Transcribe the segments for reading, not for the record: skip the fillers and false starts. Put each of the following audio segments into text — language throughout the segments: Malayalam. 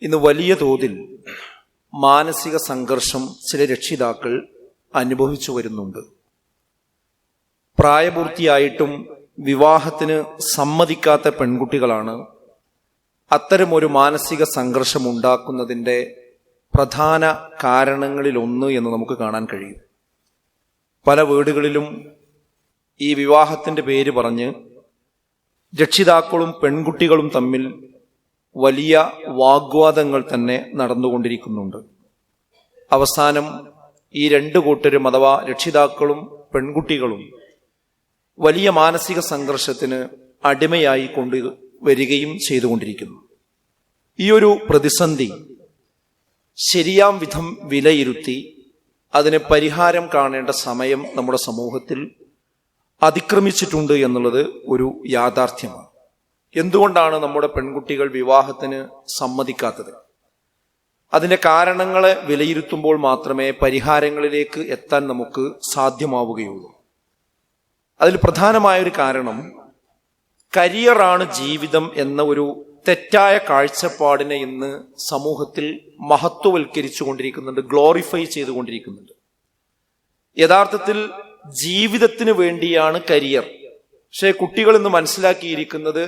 ഇന്ന് വലിയ തോതിൽ മാനസിക സംഘർഷം ചില രക്ഷിതാക്കൾ അനുഭവിച്ചു വരുന്നുണ്ട്. പ്രായപൂർത്തിയായിട്ടും വിവാഹത്തിന് സമ്മതിക്കാത്ത പെൺകുട്ടികളാണ് അത്തരമൊരു മാനസിക സംഘർഷം ഉണ്ടാക്കുന്നതിൻ്റെ പ്രധാന കാരണങ്ങളിലൊന്ന് എന്ന് നമുക്ക് കാണാൻ കഴിയും. പല വീടുകളിലും ഈ വിവാഹത്തിൻ്റെ പേര് പറഞ്ഞ് രക്ഷിതാക്കളും പെൺകുട്ടികളും തമ്മിൽ വലിയ വാഗ്വാദങ്ങൾ തന്നെ നടന്നുകൊണ്ടിരിക്കുന്നുണ്ട്. അവസാനം ഈ രണ്ടു കൂട്ടരും അഥവാ രക്ഷിതാക്കളും പെൺകുട്ടികളും വലിയ മാനസിക സംഘർഷത്തിന് അടിമയായി കൊണ്ടുവരികയും ചെയ്തുകൊണ്ടിരിക്കുന്നു. ഈ ഒരു പ്രതിസന്ധി ശരിയാം വിധം വിലയിരുത്തി അതിന് പരിഹാരം കാണേണ്ട സമയം നമ്മുടെ സമൂഹത്തിൽ അതിക്രമിച്ചിട്ടുണ്ട് എന്നുള്ളത് ഒരു യാഥാർത്ഥ്യമാണ്. എന്തുകൊണ്ടാണ് നമ്മുടെ പെൺകുട്ടികൾ വിവാഹത്തിന് സമ്മതിക്കാത്തത്? അതിൻ്റെ കാരണങ്ങളെ വിലയിരുത്തുമ്പോൾ മാത്രമേ പരിഹാരങ്ങളിലേക്ക് എത്താൻ നമുക്ക് സാധ്യമാവുകയുള്ളൂ. അതിൽ പ്രധാനമായൊരു കാരണം കരിയറാണ് ജീവിതം എന്ന ഒരു തെറ്റായ കാഴ്ചപ്പാടിനെ ഇന്ന് സമൂഹത്തിൽ മഹത്വവൽക്കരിച്ചു കൊണ്ടിരിക്കുന്നുണ്ട്, ഗ്ലോറിഫൈ ചെയ്തുകൊണ്ടിരിക്കുന്നുണ്ട്. യഥാർത്ഥത്തിൽ ജീവിതത്തിന് വേണ്ടിയാണ് കരിയർ. പക്ഷേ കുട്ടികൾ ഇന്ന് മനസ്സിലാക്കിയിരിക്കുന്നത്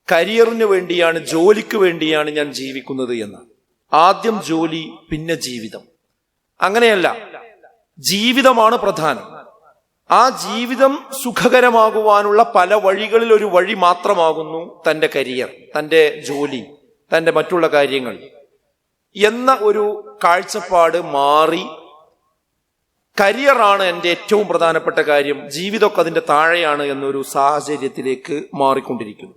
കരിയറിന് വേണ്ടിയാണ്, ജോലിക്ക് വേണ്ടിയാണ് ഞാൻ ജീവിക്കുന്നത് എന്നാണ്. ആദ്യം ജോലി, പിന്നെ ജീവിതം. അങ്ങനെയല്ല, ജീവിതമാണ് പ്രധാനം. ആ ജീവിതം സുഖകരമാകുവാനുള്ള പല വഴികളിൽ ഒരു വഴി മാത്രമാകുന്നു തൻ്റെ കരിയർ, തൻ്റെ ജോലി, തൻ്റെ മറ്റുള്ള കാര്യങ്ങൾ എന്ന ഒരു കാഴ്ചപ്പാട് മാറി കരിയറാണ് എൻ്റെ ഏറ്റവും പ്രധാനപ്പെട്ട കാര്യം, ജീവിതമൊക്കെ അതിൻ്റെ താഴെയാണ് എന്നൊരു സാഹചര്യത്തിലേക്ക് മാറിക്കൊണ്ടിരിക്കുന്നു.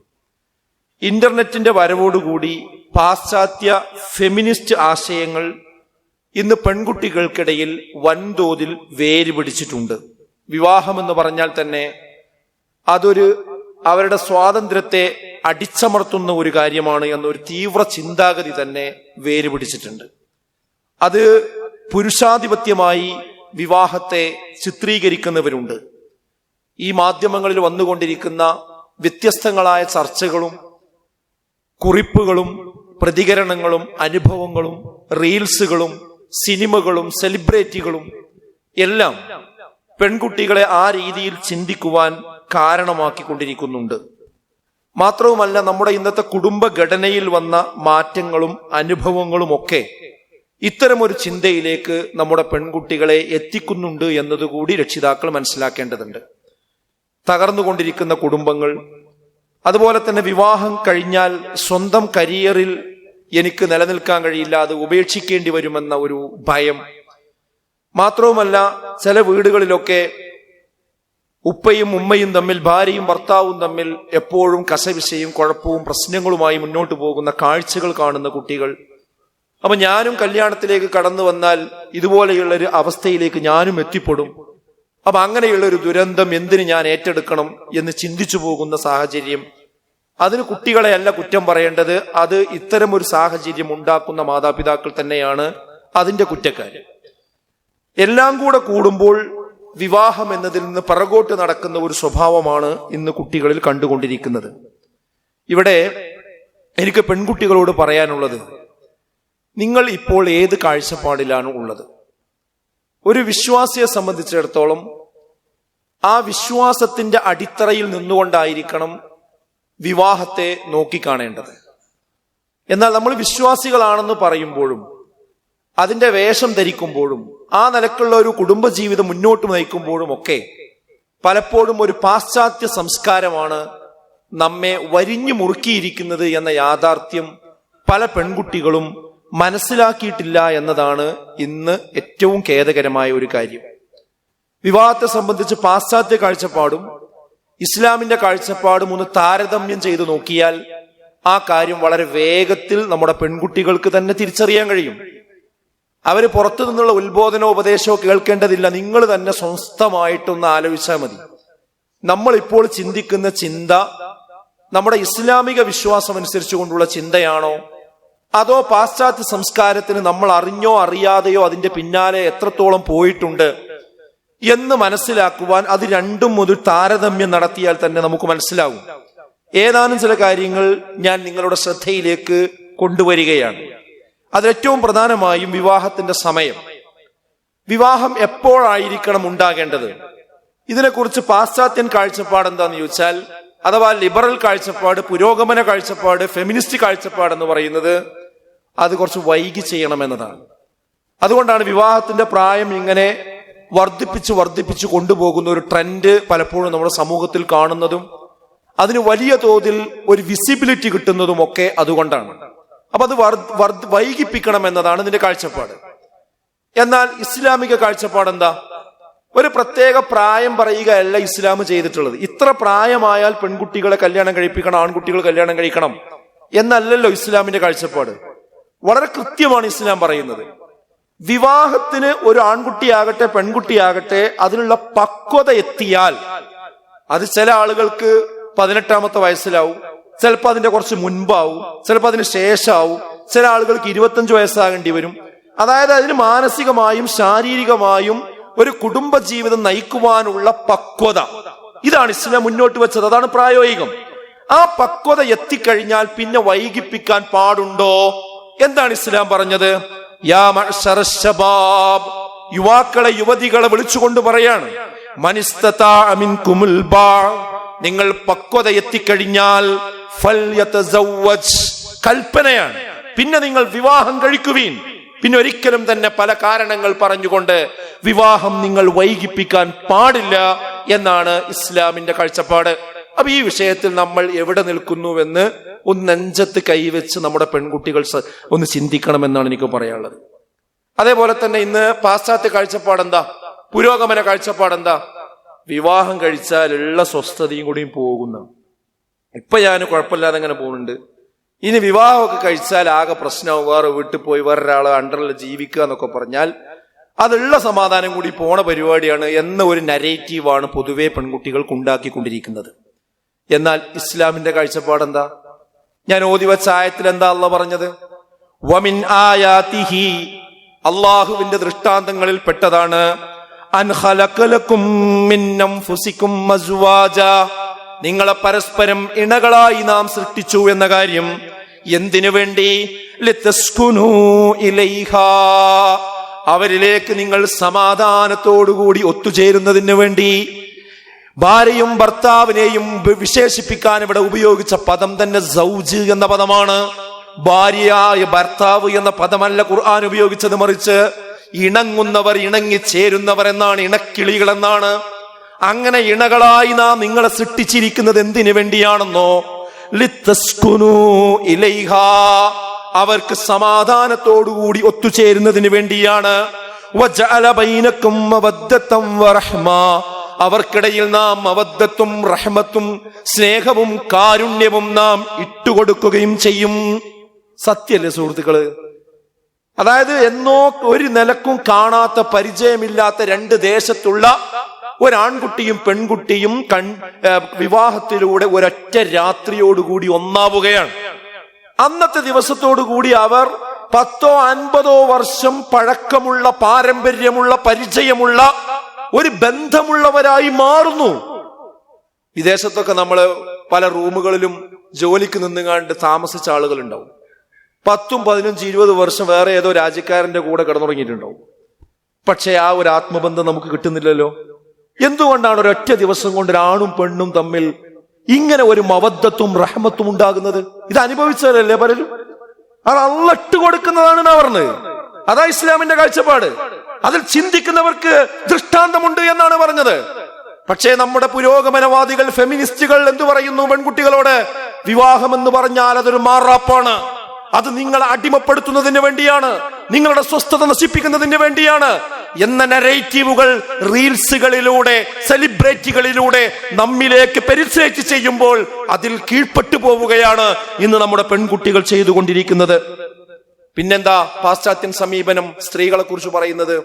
ഇന്റർനെറ്റിന്റെ വരവോടുകൂടി പാശ്ചാത്യ ഫെമിനിസ്റ്റ് ആശയങ്ങൾ ഇന്ന് പെൺകുട്ടികൾക്കിടയിൽ വൻതോതിൽ വേര് പിടിച്ചിട്ടുണ്ട്. വിവാഹമെന്ന് പറഞ്ഞാൽ തന്നെ അതൊരു അവരുടെ സ്വാതന്ത്ര്യത്തെ അടിച്ചമർത്തുന്ന ഒരു കാര്യമാണ് എന്നൊരു തീവ്ര ചിന്താഗതി തന്നെ വേര് പിടിച്ചിട്ടുണ്ട്. അത് പുരുഷാധിപത്യമായി വിവാഹത്തെ ചിത്രീകരിക്കുന്നവരുണ്ട്. ഈ മാധ്യമങ്ങളിൽ വന്നുകൊണ്ടിരിക്കുന്ന വ്യത്യസ്തങ്ങളായ ചർച്ചകളും കുറിപ്പുകളും പ്രതികരണങ്ങളും അനുഭവങ്ങളും റീൽസുകളും സിനിമകളും സെലിബ്രിറ്റികളും എല്ലാം പെൺകുട്ടികളെ ആ രീതിയിൽ ചിന്തിക്കുവാൻ കാരണമാക്കിക്കൊണ്ടിരിക്കുന്നുണ്ട്. മാത്രവുമല്ല, നമ്മുടെ ഇന്നത്തെ കുടുംബഘടനയിൽ വന്ന മാറ്റങ്ങളും അനുഭവങ്ങളും ഒക്കെ ഇത്തരമൊരു ചിന്തയിലേക്ക് നമ്മുടെ പെൺകുട്ടികളെ എത്തിക്കുന്നുണ്ട് എന്നതുകൂടി രക്ഷിതാക്കൾ മനസ്സിലാക്കേണ്ടതുണ്ട്. തകർന്നുകൊണ്ടിരിക്കുന്ന കുടുംബങ്ങൾ, അതുപോലെ തന്നെ വിവാഹം കഴിഞ്ഞാൽ സ്വന്തം കരിയറിൽ എനിക്ക് നിലനിൽക്കാൻ കഴിയില്ല, അത് ഉപേക്ഷിക്കേണ്ടി വരുമെന്ന ഒരു ഭയം. മാത്രവുമല്ല, ചില വീടുകളിലൊക്കെ ഉപ്പയും ഉമ്മയും തമ്മിൽ, ഭാര്യയും ഭർത്താവും തമ്മിൽ എപ്പോഴും കശവിശയും കുഴപ്പവും പ്രശ്നങ്ങളുമായി മുന്നോട്ട് പോകുന്ന കാഴ്ചകൾ കാണുന്ന കുട്ടികൾ. അപ്പൊ ഞാനും കല്യാണത്തിലേക്ക് കടന്നു വന്നാൽ ഇതുപോലെയുള്ളൊരു അവസ്ഥയിലേക്ക് ഞാനും എത്തിപ്പെടും. അപ്പൊ അങ്ങനെയുള്ളൊരു ദുരന്തം എന്തിന് ഞാൻ ഏറ്റെടുക്കണം എന്ന് ചിന്തിച്ചു പോകുന്ന സാഹചര്യം. അതിന് കുട്ടികളെയല്ല കുറ്റം പറയേണ്ടത്, അത് ഇത്തരം ഒരു സാഹചര്യം ഉണ്ടാക്കുന്ന മാതാപിതാക്കൾ തന്നെയാണ് അതിന്റെ കുറ്റക്കാര്. എല്ലാം കൂടെ കൂടുമ്പോൾ വിവാഹം എന്നതിൽ നിന്ന് പിറകോട്ട് നടക്കുന്ന ഒരു സ്വഭാവമാണ് ഇന്ന് കുട്ടികളിൽ കണ്ടുകൊണ്ടിരിക്കുന്നത്. ഇവിടെ എനിക്ക് പെൺകുട്ടികളോട് പറയാനുള്ളത്, നിങ്ങൾ ഇപ്പോൾ ഏത് കാഴ്ചപ്പാടിലാണ് ഉള്ളത്? ഒരു വിശ്വാസിയെ സംബന്ധിച്ചിടത്തോളം ആ വിശ്വാസത്തിന്റെ അടിത്തറയിൽ നിന്നുകൊണ്ടായിരിക്കണം വിവാഹത്തെ നോക്കിക്കാണേണ്ടത്. എന്നാൽ നമ്മൾ വിശ്വാസികളാണെന്ന് പറയുമ്പോഴും അതിന്റെ വേഷം ധരിക്കുമ്പോഴും ആ നിലക്കുള്ള ഒരു കുടുംബജീവിതം മുന്നോട്ട് നയിക്കുമ്പോഴും ഒക്കെ പലപ്പോഴും ഒരു പാശ്ചാത്യ സംസ്കാരമാണ് നമ്മെ വരിഞ്ഞു മുറുക്കിയിരിക്കുന്നത് എന്ന യാഥാർത്ഥ്യം പല പെൺകുട്ടികളും മനസ്സിലാക്കിയിട്ടില്ല എന്നതാണ് ഇന്ന് ഏറ്റവും ഖേദകരമായ ഒരു കാര്യം. വിവാഹത്തെ സംബന്ധിച്ച് പാശ്ചാത്യ കാഴ്ചപ്പാടും ഇസ്ലാമിന്റെ കാഴ്ചപ്പാടും ഒന്ന് താരതമ്യം ചെയ്തു നോക്കിയാൽ ആ കാര്യം വളരെ വേഗത്തിൽ നമ്മുടെ പെൺകുട്ടികൾക്ക് തന്നെ തിരിച്ചറിയാൻ കഴിയും. അവര് പുറത്തു നിന്നുള്ള ഉത്ബോധനോ ഉപദേശമോ കേൾക്കേണ്ടതില്ല, നിങ്ങൾ തന്നെ സ്വസ്ഥമായിട്ടൊന്ന് ആലോചിച്ചാൽ മതി. നമ്മളിപ്പോൾ ചിന്തിക്കുന്ന ചിന്ത നമ്മുടെ ഇസ്ലാമിക വിശ്വാസം അനുസരിച്ചു കൊണ്ടുള്ള ചിന്തയാണോ, അതോ പാശ്ചാത്യ സംസ്കാരത്തിന് നമ്മൾ അറിഞ്ഞോ അറിയാതെയോ അതിന്റെ പിന്നാലെ എത്രത്തോളം പോയിട്ടുണ്ട് എന്ന് മനസ്സിലാക്കുവാൻ അത് രണ്ടും ഒരു താരതമ്യം നടത്തിയാൽ തന്നെ നമുക്ക് മനസ്സിലാവും. ഏതാനും ചില കാര്യങ്ങൾ ഞാൻ നിങ്ങളുടെ ശ്രദ്ധയിലേക്ക് കൊണ്ടുവരികയാണ്. അതിലേറ്റവും പ്രധാനമായും വിവാഹത്തിന്റെ സമയം. വിവാഹം എപ്പോഴായിരിക്കണം ഉണ്ടാകേണ്ടത്? ഇതിനെക്കുറിച്ച് പാശ്ചാത്യൻ കാഴ്ചപ്പാട് എന്താന്ന് ചോദിച്ചാൽ, അഥവാ ലിബറൽ കാഴ്ചപ്പാട്, പുരോഗമന കാഴ്ചപ്പാട്, ഫെമിനിസ്റ്റ് കാഴ്ചപ്പാട് എന്ന് പറയുന്നത് അത് കുറച്ച് വൈകി ചെയ്യണമെന്നതാണ്. അതുകൊണ്ടാണ് വിവാഹത്തിന്റെ പ്രായം ഇങ്ങനെ വർദ്ധിപ്പിച്ചു കൊണ്ടുപോകുന്ന ഒരു ട്രെൻഡ് പലപ്പോഴും നമ്മുടെ സമൂഹത്തിൽ കാണുന്നതും അതിന് വലിയ തോതിൽ ഒരു വിസിബിലിറ്റി കിട്ടുന്നതും ഒക്കെ അതുകൊണ്ടാണ്. അപ്പൊ അത് വൈകിപ്പിക്കണം എന്നതാണ് ഇതിന്റെ കാഴ്ചപ്പാട്. എന്നാൽ ഇസ്ലാമിക കാഴ്ചപ്പാട് എന്താ? ഒരു പ്രത്യേക പ്രായം പറയുകയല്ല ഇസ്ലാം ചെയ്തിട്ടുള്ളത്. ഇത്ര പ്രായമായാൽ പെൺകുട്ടികളെ കല്യാണം കഴിപ്പിക്കണം, ആൺകുട്ടികൾ കല്യാണം കഴിക്കണം എന്നല്ലല്ലോ ഇസ്ലാമിന്റെ കാഴ്ചപ്പാട്. വളരെ കൃത്യമാണ് ഇസ്ലാം പറയുന്നത്. വിവാഹത്തിന് ഒരു ആൺകുട്ടിയാകട്ടെ പെൺകുട്ടിയാകട്ടെ അതിനുള്ള പക്വത എത്തിയാൽ, അത് ചില ആളുകൾക്ക് 18-ാമത്തെ വയസ്സിലാവും, ചിലപ്പോൾ അതിന്റെ കുറച്ച് മുൻപാവും, ചിലപ്പോൾ അതിന് ശേഷമാവും, ചില ആളുകൾക്ക് 25 വയസ്സാകേണ്ടി വരും. അതായത് അതിന് മാനസികമായും ശാരീരികമായും ഒരു കുടുംബ ജീവിതം നയിക്കുവാനുള്ള പക്വത, ഇതാണ് ഇസ്ലാം മുന്നോട്ട് വെച്ചത്. അതാണ് പ്രായോഗികം. ആ പക്വത എത്തിക്കഴിഞ്ഞാൽ പിന്നെ വൈകിപ്പിക്കാൻ പാടുണ്ടോ? എന്താണ് ഇസ്ലാം പറഞ്ഞത്? യാ മഅ്ശറ ശബാബ്, യുവാക്കളെ യുവതികളെ വിളിച്ചുകൊണ്ട് പറയാണ്, മനിസ്തതാഅ മിൻകുമുൽ ബാ, നിങ്ങൾ പക്വത എത്തിക്കഴിഞ്ഞാൽ ഫൽയതസവ്വജ്, കൽപ്പനയാണ്, പിന്നെ നിങ്ങൾ വിവാഹം കഴിക്കുവീൻ. പിന്നെ ഒരിക്കലും തന്നെ പല കാരണങ്ങൾ പറഞ്ഞുകൊണ്ട് വിവാഹം നിങ്ങൾ വൈകിപ്പിക്കാൻ പാടില്ല എന്നാണ് ഇസ്ലാമിന്റെ കാഴ്ചപ്പാട്. അപ്പൊ ഈ വിഷയത്തിൽ നമ്മൾ എവിടെ നിൽക്കുന്നുവെന്ന് ഒന്ന് നെഞ്ചത്ത് കൈവച്ച് നമ്മുടെ പെൺകുട്ടികൾ ഒന്ന് ചിന്തിക്കണമെന്നാണ് എനിക്ക് പറയാനുള്ളത്. അതേപോലെ തന്നെ ഇന്ന് പാശ്ചാത്യ കാഴ്ചപ്പാടെന്താ? പുരോഗമന കാഴ്ചപ്പാടെന്താ? വിവാഹം കഴിച്ചാൽ ഉള്ള സ്വസ്ഥതയും കൂടിയും പോകുന്ന. ഇപ്പൊ ഞാൻ കുഴപ്പമില്ലാതെ അങ്ങനെ പോകുന്നുണ്ട്. ഇനി വിവാഹമൊക്കെ കഴിച്ചാൽ ആകെ പ്രശ്നവും, വേറെ വീട്ടിൽ പോയി വേറൊരാളെ അണ്ടറിൽ ജീവിക്കുക എന്നൊക്കെ പറഞ്ഞാൽ അതുള്ള സമാധാനം കൂടി പോണ പരിപാടിയാണ് എന്ന ഒരു നരേറ്റീവാണ് പൊതുവെ പെൺകുട്ടികൾക്ക് ഉണ്ടാക്കിക്കൊണ്ടിരിക്കുന്നത്. എന്നാൽ ഇസ്ലാമിന്റെ കാഴ്ചപ്പാടെന്താ? ഞാൻ ഓതി വച്ച ആയത്തിൽ എന്താ അല്ലാഹ് പറഞ്ഞത്? വമിൻ ആയാതിഹി, അല്ലാഹുവിന്റെ ദൃഷ്ടാന്തങ്ങളിൽ പെട്ടതാണ്, അൻ ഖലഖലകും മിൻ അൻഫുസികും അസ്വാജ, നിങ്ങളെ പരസ്പരം ഇണകളായി നാം സൃഷ്ടിച്ചു എന്ന കാര്യം. എന്തിനു വേണ്ടി? ലിതസ്കുനൂ ഇലൈഹാ, അവരിലേക്ക് നിങ്ങൾ സമാധാനത്തോടുകൂടി ഒത്തുചേരുന്നതിന് വേണ്ടി. ഭാര്യയും ഭർത്താവിനെയും വിശേഷിപ്പിക്കാൻ ഇവിടെ ഉപയോഗിച്ച പദം തന്നെ സൗജ് എന്ന പദമാണ്. ഭാര്യയായ ഭർത്താവ് എന്ന പദമല്ല ഖുർആൻ ഉപയോഗിച്ചത്, മറിച്ച് ഇണങ്ങുന്നവർ, ഇണങ്ങിച്ചേരുന്നവർ എന്നാണ്, ഇണക്കിളികൾ എന്നാണ്. അങ്ങനെ ഇണകളായി നാം നിങ്ങളെ സൃഷ്ടിച്ചിരിക്കുന്നത് എന്തിനു വേണ്ടിയാണെന്നോ? ലിതസ്കുനൂ ഇലൈഹാ, അവർക്ക് സമാധാനത്തോടുകൂടി ഒത്തുചേരുന്നതിന് വേണ്ടിയാണ്. വജഅല ബൈനകും മവദ്ദതൻ വറഹ്മ, അവർക്കിടയിൽ നാം മവദ്ദത്തും റഹ്മത്തും സ്നേഹവും കാരുണ്യവും നാം ഇട്ടുകൊടുക്കുകയും ചെയ്യും. സത്യല്ലേ സുഹൃത്തുക്കള്? അതായത് എന്നോ ഒരു നിലക്കും കാണാത്ത, പരിചയമില്ലാത്ത രണ്ട് ദേശത്തുള്ള ഒരാൺകുട്ടിയും പെൺകുട്ടിയും വിവാഹത്തിലൂടെ ഒരൊറ്റ രാത്രിയോടുകൂടി ഒന്നാവുകയാണ്. അന്നത്തെ ദിവസത്തോടുകൂടി അവർ 10-50 വർഷം പഴക്കമുള്ള, പാരമ്പര്യമുള്ള, പരിചയമുള്ള ഒരു ബന്ധമുള്ളവരായി മാറുന്നു. വിദേശത്തൊക്കെ നമ്മള് പല റൂമുകളിലും ജോലിക്ക് നിന്നുകാണ്ട് താമസിച്ച ആളുകൾ ഉണ്ടാവും. 10, 15, 20 വർഷം വേറെ ഏതോ രാജ്യക്കാരന്റെ കൂടെ കിടന്നുറങ്ങിയിട്ടുണ്ടാവും. പക്ഷെ ആ ഒരു ആത്മബന്ധം നമുക്ക് കിട്ടുന്നില്ലല്ലോ. എന്തുകൊണ്ടാണ് ഒരൊറ്റ ദിവസം കൊണ്ട് ഒരാണും പെണ്ണും തമ്മിൽ ഇങ്ങനെ ഒരു മവദ്ദത്തും റഹ്മത്തും ഉണ്ടാകുന്നത്? ഇത് അനുഭവിച്ചവരല്ലേ പലരും. അത് അല്ലാഹ് ഇട്ട് കൊടുക്കുന്നതാണ് പറഞ്ഞത്. അതാ ഇസ്ലാമിന്റെ കാഴ്ചപ്പാട്. അതിൽ ചിന്തിക്കുന്നവർക്ക് ദൃഷ്ടാന്തമുണ്ട് എന്നാണ് പറഞ്ഞത്. പക്ഷേ നമ്മുടെ പുരോഗമനവാദികൾ, ഫെമിനിസ്റ്റുകൾ എന്തു പറയുന്നു പെൺകുട്ടികളോട്? വിവാഹം എന്ന് പറഞ്ഞാൽ അതൊരു മാറാപ്പാണ്, അത് നിങ്ങളെ അടിമപ്പെടുത്തുന്നതിന് വേണ്ടിയാണ്, നിങ്ങളുടെ സ്വസ്ഥത നശിപ്പിക്കുന്നതിന് വേണ്ടിയാണ് എന്ന നരേറ്റീവുകൾ റീൽസുകളിലൂടെ, സെലിബ്രിറ്റികളിലൂടെ നമ്മിലേക്ക് പെരിസ്ട്രേറ്റ് ചെയ്യുമ്പോൾ അതിൽ കീഴ്പ്പെട്ടു പോവുകയാണ് ഇന്ന് നമ്മുടെ പെൺകുട്ടികൾ ചെയ്തുകൊണ്ടിരിക്കുന്നത്. പിന്നെന്താ പാശ്ചാത്യൻ സമീപനം സ്ത്രീകളെ കുറിച്ച് പറയുന്നത്?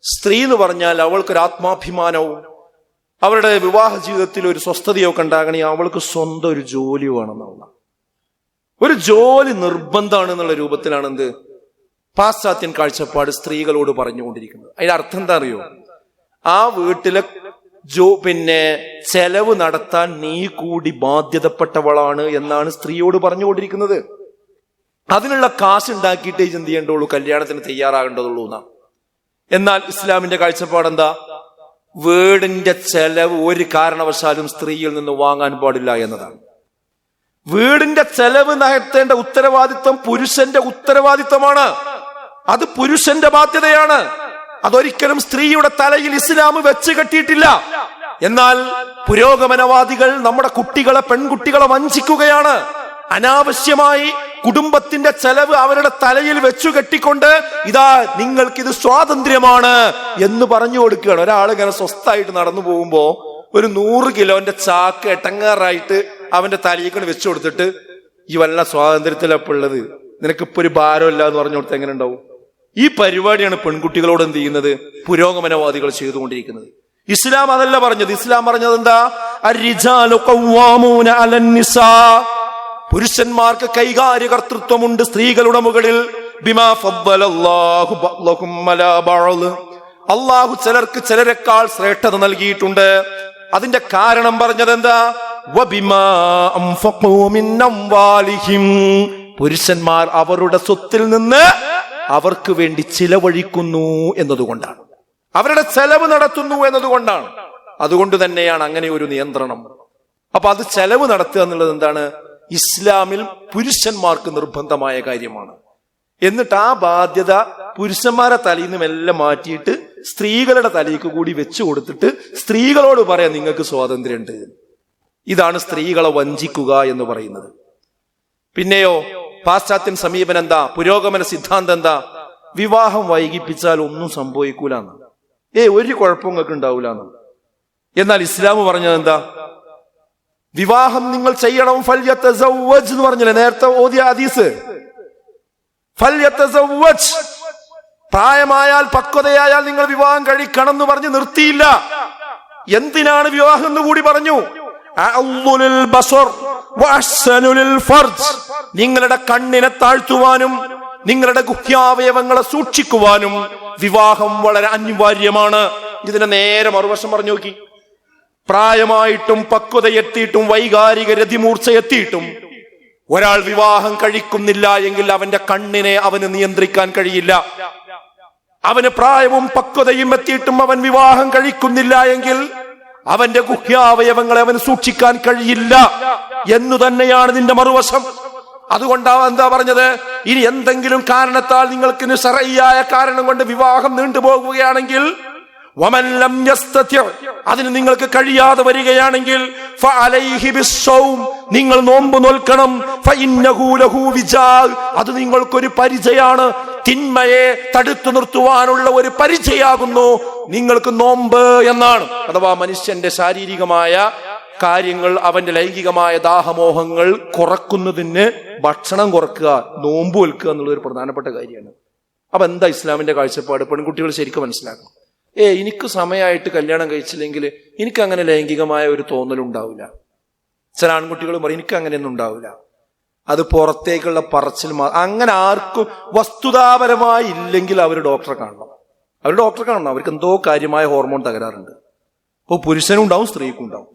സ്ത്രീ എന്ന് പറഞ്ഞാൽ അവൾക്കൊരു ആത്മാഭിമാനവും അവരുടെ വിവാഹ ജീവിതത്തിൽ ഒരു സ്വസ്ഥതയൊക്കെ ഉണ്ടാകണേ അവൾക്ക് സ്വന്തം ഒരു ജോലി വേണമെന്നുള്ള ഒരു ജോലി നിർബന്ധമാണ് എന്നുള്ള രൂപത്തിലാണ് എന്ത് പാശ്ചാത്യൻ കാഴ്ചപ്പാട് സ്ത്രീകളോട് പറഞ്ഞുകൊണ്ടിരിക്കുന്നത്. അതിന്റെ അർത്ഥം എന്താ അറിയോ? ആ വീട്ടിലെ ചെലവ് നടത്താൻ നീ കൂടി ബാധ്യതപ്പെട്ടവളാണ് എന്നാണ് സ്ത്രീയോട് പറഞ്ഞുകൊണ്ടിരിക്കുന്നത്. അതിനുള്ള കാശ് ഉണ്ടാക്കിയിട്ടേ എന്ത് ചെയ്യേണ്ടുള്ളൂ, കല്യാണത്തിന് തയ്യാറാകേണ്ടതുള്ളൂ എന്നാണ്. എന്നാൽ ഇസ്ലാമിന്റെ കാഴ്ചപ്പാടെന്താ? വീടിന്റെ ചെലവ് ഒരു കാരണവശാലും സ്ത്രീയിൽ നിന്ന് വാങ്ങാൻ പാടില്ല എന്നതാണ്. വീടിന്റെ ചെലവ് നടത്തേണ്ട ഉത്തരവാദിത്വം പുരുഷന്റെ ഉത്തരവാദിത്വമാണ്. അത് പുരുഷന്റെ ബാധ്യതയാണ്. അതൊരിക്കലും സ്ത്രീയുടെ തലയിൽ ഇസ്ലാം വെച്ച് കെട്ടിയിട്ടില്ല. എന്നാൽ പുരോഗമനവാദികൾ നമ്മുടെ കുട്ടികളെ, പെൺകുട്ടികളെ വഞ്ചിക്കുകയാണ്. അനാവശ്യമായി കുടുംബത്തിന്റെ ചെലവ് അവരുടെ തലയിൽ വെച്ചു കെട്ടിക്കൊണ്ട് ഇതാ നിങ്ങൾക്കിത് സ്വാതന്ത്ര്യമാണ് എന്ന് പറഞ്ഞു കൊടുക്കുകയാണ്. ഒരാൾ ഇങ്ങനെ സ്വസ്ഥമായിട്ട് നടന്നു പോകുമ്പോ ഒരു 100 കിലോന്റെ ചാക്ക് എട്ടങ്ങാറായിട്ട് അവന്റെ തലയിൽ വെച്ചു കൊടുത്തിട്ട് ഈ വല്ല സ്വാതന്ത്ര്യത്തിലപ്പുള്ളത്, നിനക്കിപ്പോ ഒരു ഭാരമില്ല എന്ന് പറഞ്ഞു കൊടുത്താൽ എങ്ങനെ ഉണ്ടാവും? ഈ പരിപാടിയാണ് പെൺകുട്ടികളോട് എന്ത് ചെയ്യുന്നത്, പുരോഗമനവാദികൾ ചെയ്തുകൊണ്ടിരിക്കുന്നത്. ഇസ്ലാം അതല്ല പറഞ്ഞത്. ഇസ്ലാം പറഞ്ഞത് എന്താ? അർരിജാലു ഖവ്വാമൂന അലൻ നിസാ, പുരുഷന്മാർക്ക് കൈകാര്യകർത്തൃത്വമുണ്ട് സ്ത്രീകളുടെ മുകളിൽ. ബിമാ ഫദ്ദലല്ലാഹു ബഅ്ലഹും അലാ ബഅദ്, അല്ലാഹു ചിലർക്ക് ചിലരെക്കാൾ ശ്രേഷ്ഠത നൽകിയിട്ടുണ്ട്. അതിന്റെ കാരണം പറഞ്ഞത് എന്താ? വബിമാ അൻഫഖൂ മിൻ അംവാലിഹിം, പുരുഷന്മാർ അവരുടെ സ്വത്തിൽ നിന്ന് അവർക്ക് വേണ്ടി ചിലവഴിക്കുന്നു എന്നതുകൊണ്ടാണ്, അവരുടെ ചെലവ് നടത്തുന്നു എന്നതുകൊണ്ടാണ്. അതുകൊണ്ട് തന്നെയാണ് അങ്ങനെ ഒരു നിയന്ത്രണം. അപ്പൊ അത് ചെലവ് നടത്തുക എന്നുള്ളത് എന്താണ്? ഇസ്ലാമിൽ പുരുഷന്മാർക്ക് നിർബന്ധമായ കാര്യമാണ്. എന്നിട്ട് ആ ബാധ്യത പുരുഷന്മാരെ തലയിൽ നിന്ന് എല്ലാം മാറ്റിയിട്ട് സ്ത്രീകളുടെ തലയ്ക്ക് കൂടി വെച്ചു കൊടുത്തിട്ട് സ്ത്രീകളോട് പറയാം നിങ്ങൾക്ക് സ്വാതന്ത്ര്യമുണ്ട്. ഇതാണ് സ്ത്രീകളെ വഞ്ചിക്കുക എന്ന് പറയുന്നത്. പിന്നെയോ പാശ്ചാത്യൻ സമീപനം എന്താ? പുരോഗമന സിദ്ധാന്തം എന്താ? വിവാഹം വൈകിപ്പിച്ചാൽ ഒന്നും സംഭവിക്കൂലെന്ന്. ഒരു കുഴപ്പവും നിങ്ങൾക്ക് ഉണ്ടാവൂലെന്ന്. എന്നാൽ ഇസ്ലാം പറഞ്ഞത് എന്താ? വിവാഹം നിങ്ങൾ ചെയ്യണം. ഫൽയതസവ്വജ് എന്ന് പറഞ്ഞില്ലേ നേരത്തെ ഓതിയ ഹദീസ്. ഫൽയതസവ്വജ്, പ്രായമായാൽ പക്വതയായാൽ നിങ്ങൾ വിവാഹം കഴിക്കണം എന്ന് പറഞ്ഞ് നിർത്തിയില്ല. എന്തിനാണ് വിവാഹം എന്ന് കൂടി പറഞ്ഞു. നിങ്ങളുടെ കണ്ണിനെ താഴ്ത്തുവാനും നിങ്ങളുടെ ഗുഹ്യാവയവങ്ങളെ സൂക്ഷിക്കുവാനും വിവാഹം വളരെ അനിവാര്യമാണ്. ഇതിനെ നേരെ മറുവശം പറഞ്ഞു നോക്കി. പ്രായമായിട്ടും പക്വതയെത്തിയിട്ടും വൈകാരിക രതിമൂർച്ചയെത്തിയിട്ടും ഒരാൾ വിവാഹം കഴിക്കുന്നില്ല എങ്കിൽ അവന്റെ കണ്ണിനെ അവന് നിയന്ത്രിക്കാൻ കഴിയില്ല. അവന് പ്രായവും പക്വതയും എത്തിയിട്ടും അവൻ വിവാഹം കഴിക്കുന്നില്ല എങ്കിൽ അവന്റെ ഗുഹ്യാവയവങ്ങളെ അവന് സൂക്ഷിക്കാൻ കഴിയില്ല എന്നു തന്നെയാണ് നിന്റെ മറുവശം. അതുകൊണ്ടാണ് എന്താ പറഞ്ഞത്? ഇനി എന്തെങ്കിലും കാരണത്താൽ നിങ്ങൾക്ക് ശർഈയായ കാരണം കൊണ്ട് വിവാഹം നീണ്ടുപോകുകയാണെങ്കിൽ, അതിന് നിങ്ങൾക്ക് കഴിയാതെ വരികയാണെങ്കിൽ നിങ്ങൾ നോമ്പ് നോൽക്കണം. അത് നിങ്ങൾക്കൊരു പരിചയാണ്, തിന്മയെ തടുത്തു നിർത്തുവാനുള്ള ഒരു പരിചയാകുന്നു നിങ്ങൾക്ക് നോമ്പ് എന്നാണ്. അഥവാ മനുഷ്യന്റെ ശാരീരികമായ കാര്യങ്ങൾ, അവന്റെ ലൈംഗികമായ ദാഹമോഹങ്ങൾ കുറക്കുന്നതിന് ഭക്ഷണം കുറക്കുക, നോമ്പ് വെൽക്കുക എന്നുള്ള ഒരു പ്രധാനപ്പെട്ട കാര്യമാണ്. അപ്പൊ എന്താ ഇസ്ലാമിന്റെ കാഴ്ചപ്പാട്? പെൺകുട്ടികൾ ശരിക്കും മനസ്സിലാക്കണം. എനിക്ക് സമയമായിട്ട് കല്യാണം കഴിച്ചില്ലെങ്കിൽ എനിക്ക് അങ്ങനെ ലൈംഗികമായ ഒരു തോന്നലുണ്ടാവില്ല. ചില ആൺകുട്ടികൾ പറയും എനിക്ക് അങ്ങനെയൊന്നും ഉണ്ടാവില്ല, അത് പുറത്തേക്കുള്ള പറച്ചിൽ. അങ്ങനെ ആർക്കും വസ്തുതാപരമായി ഇല്ലെങ്കിൽ അവർ ഡോക്ടറെ കാണണം. അവർക്ക് എന്തോ കാര്യമായ ഹോർമോൺ തകരാറുണ്ട്. അപ്പോൾ പുരുഷനും ഉണ്ടാവും സ്ത്രീക്കും ഉണ്ടാവും.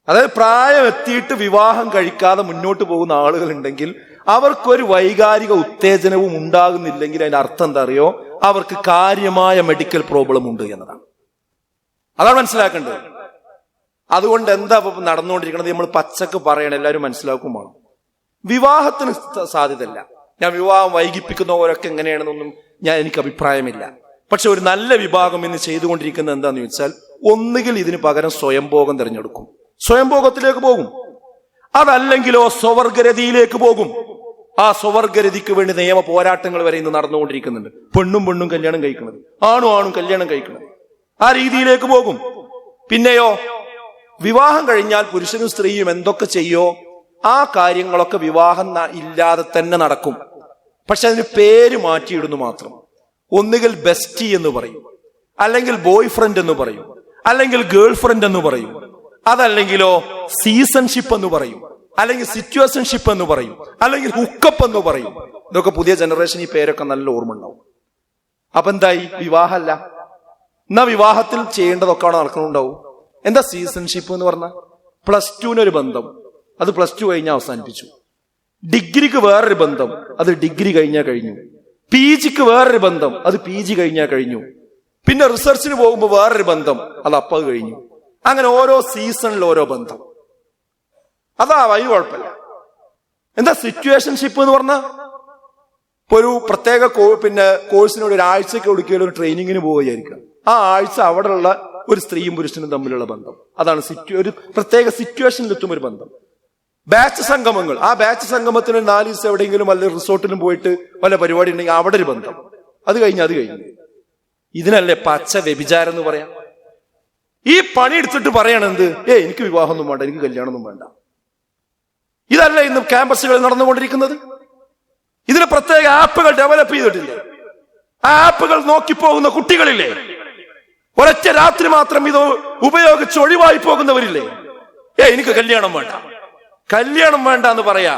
അതായത് പ്രായം എത്തിയിട്ട് വിവാഹം കഴിക്കാതെ മുന്നോട്ട് പോകുന്ന ആളുകൾ ഉണ്ടെങ്കിൽ അവർക്കൊരു വൈകാരിക ഉത്തേജനവും ഉണ്ടാകുന്നില്ലെങ്കിൽ അതിന്റെ അർത്ഥം എന്താ അറിയോ? അവർക്ക് കാര്യമായ മെഡിക്കൽ പ്രോബ്ലം ഉണ്ട് എന്നതാണ്. അതാണ് മനസ്സിലാക്കേണ്ടത്. അതുകൊണ്ട് എന്താ നടന്നുകൊണ്ടിരിക്കുന്നത്? നമ്മൾ പച്ചക്ക് പറയണം, എല്ലാവരും മനസ്സിലാക്കും വേണം. വിവാഹത്തിന് സാധ്യതയില്ല. ഞാൻ വിവാഹം വൈകിപ്പിക്കുന്നവരൊക്കെ എങ്ങനെയാണെന്നൊന്നും എനിക്ക് അഭിപ്രായമില്ല. പക്ഷെ ഒരു നല്ല വിഭാഗം ഇന്ന് ചെയ്തുകൊണ്ടിരിക്കുന്നത് എന്താന്ന് വെച്ചാൽ, ഒന്നുകിൽ ഇതിന് പകരം സ്വയംഭോഗം തിരഞ്ഞെടുക്കും, സ്വയംഭോഗത്തിലേക്ക് പോകും. അതല്ലെങ്കിലോ സ്വവർഗരതിയിലേക്ക് പോകും. ആ സ്വവർഗരതിക്ക് വേണ്ടി നിയമ പോരാട്ടങ്ങൾ വരെ ഇന്ന് നടന്നുകൊണ്ടിരിക്കുന്നുണ്ട്. പെണ്ണും കല്യാണം കഴിക്കുന്നത്, ആണും കല്യാണം കഴിക്കുന്നത്, ആ രീതിയിലേക്ക് പോകും. പിന്നെയോ വിവാഹം കഴിഞ്ഞാൽ പുരുഷനും സ്ത്രീയും എന്തൊക്കെ ചെയ്യോ ആ കാര്യങ്ങളൊക്കെ വിവാഹം ഇല്ലാതെ തന്നെ നടക്കും. പക്ഷെ അതിന് പേര് മാറ്റിയിടുന്നു മാത്രം. ഒന്നുകിൽ ബെസ്റ്റി എന്ന് പറയും, അല്ലെങ്കിൽ ബോയ് ഫ്രണ്ട് എന്ന് പറയും, അല്ലെങ്കിൽ ഗേൾ ഫ്രണ്ട് എന്ന് പറയും, അതല്ലെങ്കിലോ സീസൺഷിപ്പ് എന്ന് പറയും, അല്ലെങ്കിൽ സിറ്റുവേഷൻഷിപ്പ് എന്ന് പറയും, അല്ലെങ്കിൽ ഹുക്കപ്പ് എന്ന് പറയും. ഇതൊക്കെ പുതിയ ജനറേഷൻ ഈ പേരൊക്കെ നല്ല ഓർമ്മ ഉണ്ടാവും. അപ്പൊ എന്തായി? വിവാഹമല്ല. എന്നാ വിവാഹത്തിൽ ചെയ്യേണ്ടതൊക്കെ അവിടെ നടക്കണുണ്ടാവും. എന്താ സീസൺഷിപ്പ് എന്ന് പറഞ്ഞാൽ? +2 ഒരു ബന്ധം, അത് +2 കഴിഞ്ഞാൽ അവസാനിപ്പിച്ചു. ഡിഗ്രിക്ക് വേറൊരു ബന്ധം, അത് ഡിഗ്രി കഴിഞ്ഞാൽ കഴിഞ്ഞു. PGക്ക് വേറൊരു ബന്ധം, അത് PG കഴിഞ്ഞാൽ കഴിഞ്ഞു. പിന്നെ റിസർച്ചിന് പോകുമ്പോൾ വേറൊരു ബന്ധം, അത് അപ്പം കഴിഞ്ഞു. അങ്ങനെ ഓരോ സീസണിൽ ഓരോ ബന്ധം. അതാ അതിന് കുഴപ്പമില്ല. എന്താ സിറ്റുവേഷൻഷിപ്പ് എന്ന് പറഞ്ഞാൽ, ഇപ്പൊ ഒരു പ്രത്യേക കോഴ്സിനോട് ഒരാഴ്ചക്ക് ഒടുക്കിയാൽ ഒരു ട്രെയിനിങ്ങിന് പോവുകയായിരിക്കാം. ആ ആഴ്ച അവിടെയുള്ള ഒരു സ്ത്രീയും പുരുഷനും തമ്മിലുള്ള ബന്ധം, അതാണ് ഒരു പ്രത്യേക സിറ്റുവേഷനിലെത്തും ഒരു ബന്ധം. ബാച്ച് സംഗമങ്ങൾ, ആ ബാച്ച് സംഗമത്തിന് 4 ദിവസം എവിടെയെങ്കിലും വല്ല റിസോർട്ടിലും പോയിട്ട് വല്ല പരിപാടി ഉണ്ടെങ്കിൽ അവിടെ ഒരു ബന്ധം, അത് കഴിഞ്ഞു. ഇതിനല്ലേ പച്ച വ്യഭിചാരം എന്ന് പറയാം. ഈ പണി എടുത്തിട്ട് പറയണെന്ത്, എനിക്ക് വിവാഹമൊന്നും വേണ്ട, എനിക്ക് കല്യാണമൊന്നും വേണ്ട. ഇതല്ല ഇന്ന് ക്യാമ്പസുകളിൽ നടന്നുകൊണ്ടിരിക്കുന്നത്. ഇതിന് പ്രത്യേക ആപ്പുകൾ ഡെവലപ്പ് ചെയ്തിട്ടില്ലേ? ആ ആപ്പുകൾ നോക്കിപ്പോകുന്ന കുട്ടികളില്ലേ? ഒരൊറ്റ രാത്രി മാത്രം ഇത് ഉപയോഗിച്ച് ഒഴിവായി പോകുന്നവരില്ലേ? എനിക്ക് കല്യാണം വേണ്ട എന്ന് പറയാ.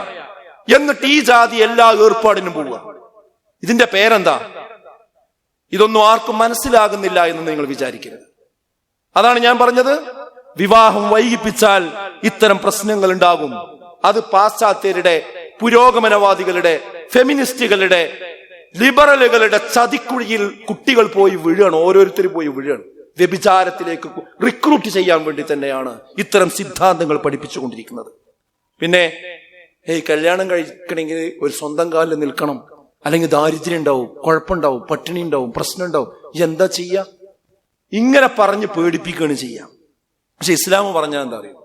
എന്നിട്ട് ഈ ജാതി എല്ലാ ഏർപ്പാടിനും പോവുക. ഇതിന്റെ പേരെന്താ? ഇതൊന്നും ആർക്കും മനസ്സിലാകുന്നില്ല എന്ന് നിങ്ങൾ വിചാരിക്കരുത്. അതാണ് ഞാൻ പറഞ്ഞത്, വിവാഹം വൈകിപ്പിച്ചാൽ ഇത്തരം പ്രശ്നങ്ങൾ ഉണ്ടാകും. അത് പാശ്ചാത്യരുടെ, പുരോഗമനവാദികളുടെ, ഫെമിനിസ്റ്റുകളുടെ, ലിബറലുകളുടെ ചതിക്കുഴിയിൽ കുട്ടികൾ പോയി വീഴാണ്. ഓരോരുത്തരും പോയി വീഴാണ്. വ്യഭിചാരത്തിലേക്ക് റിക്രൂട്ട് ചെയ്യാൻ വേണ്ടി തന്നെയാണ് ഇത്തരം സിദ്ധാന്തങ്ങൾ പഠിപ്പിച്ചുകൊണ്ടിരിക്കുന്നത്. പിന്നെ കല്യാണം കഴിക്കണമെങ്കിൽ ഒരു സ്വന്തം കാലിൽ നിൽക്കണം, അല്ലെങ്കിൽ ദാരിദ്ര്യം ഉണ്ടാവും, കുഴപ്പമുണ്ടാവും, പട്ടിണി ഉണ്ടാവും, പ്രശ്നം ഉണ്ടാവും. എന്താ ചെയ്യാ? ഇങ്ങനെ പറഞ്ഞ് പേടിപ്പിക്കുകയാണ് ചെയ്യാം. പക്ഷെ ഇസ്ലാം പറഞ്ഞാൽ എന്താ അറിയോ?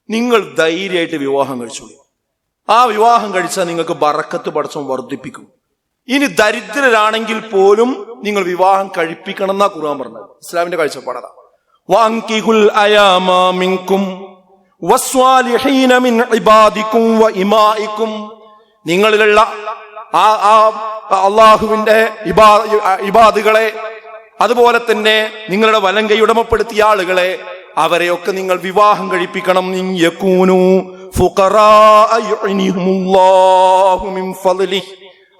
നിങ്ങൾ ധൈര്യമായിട്ട് വിവാഹം കഴിച്ചോളൂ. ആ വിവാഹം കഴിച്ചാൽ നിങ്ങൾക്ക് ബറക്കത്ത് പടച്ചോൻ വർദ്ധിപ്പിക്കും. ഇനി ദരിദ്രരാണെങ്കിൽ പോലും നിങ്ങൾ വിവാഹം കഴിപ്പിക്കണം എന്നാ ഖുർആൻ പറഞ്ഞത്. ഇസ്ലാമിന്റെ കാഴ്ചപ്പാടാണ്. വഅൻകിഹുൽ അയാമാ മിൻകും വസ്വാലിഹീന മിൻ ഇബാദികും വഇമാഇകും, നിങ്ങളിലുള്ള അള്ളാഹുവിന്റെ ഇബാദുകളെ, അതുപോലെ തന്നെ നിങ്ങളുടെ വലങ്കൈ ഉടമപ്പെടുത്തിയ ആളുകളെ, അവരെയൊക്കെ നിങ്ങൾ വിവാഹം കഴിപ്പിക്കണം.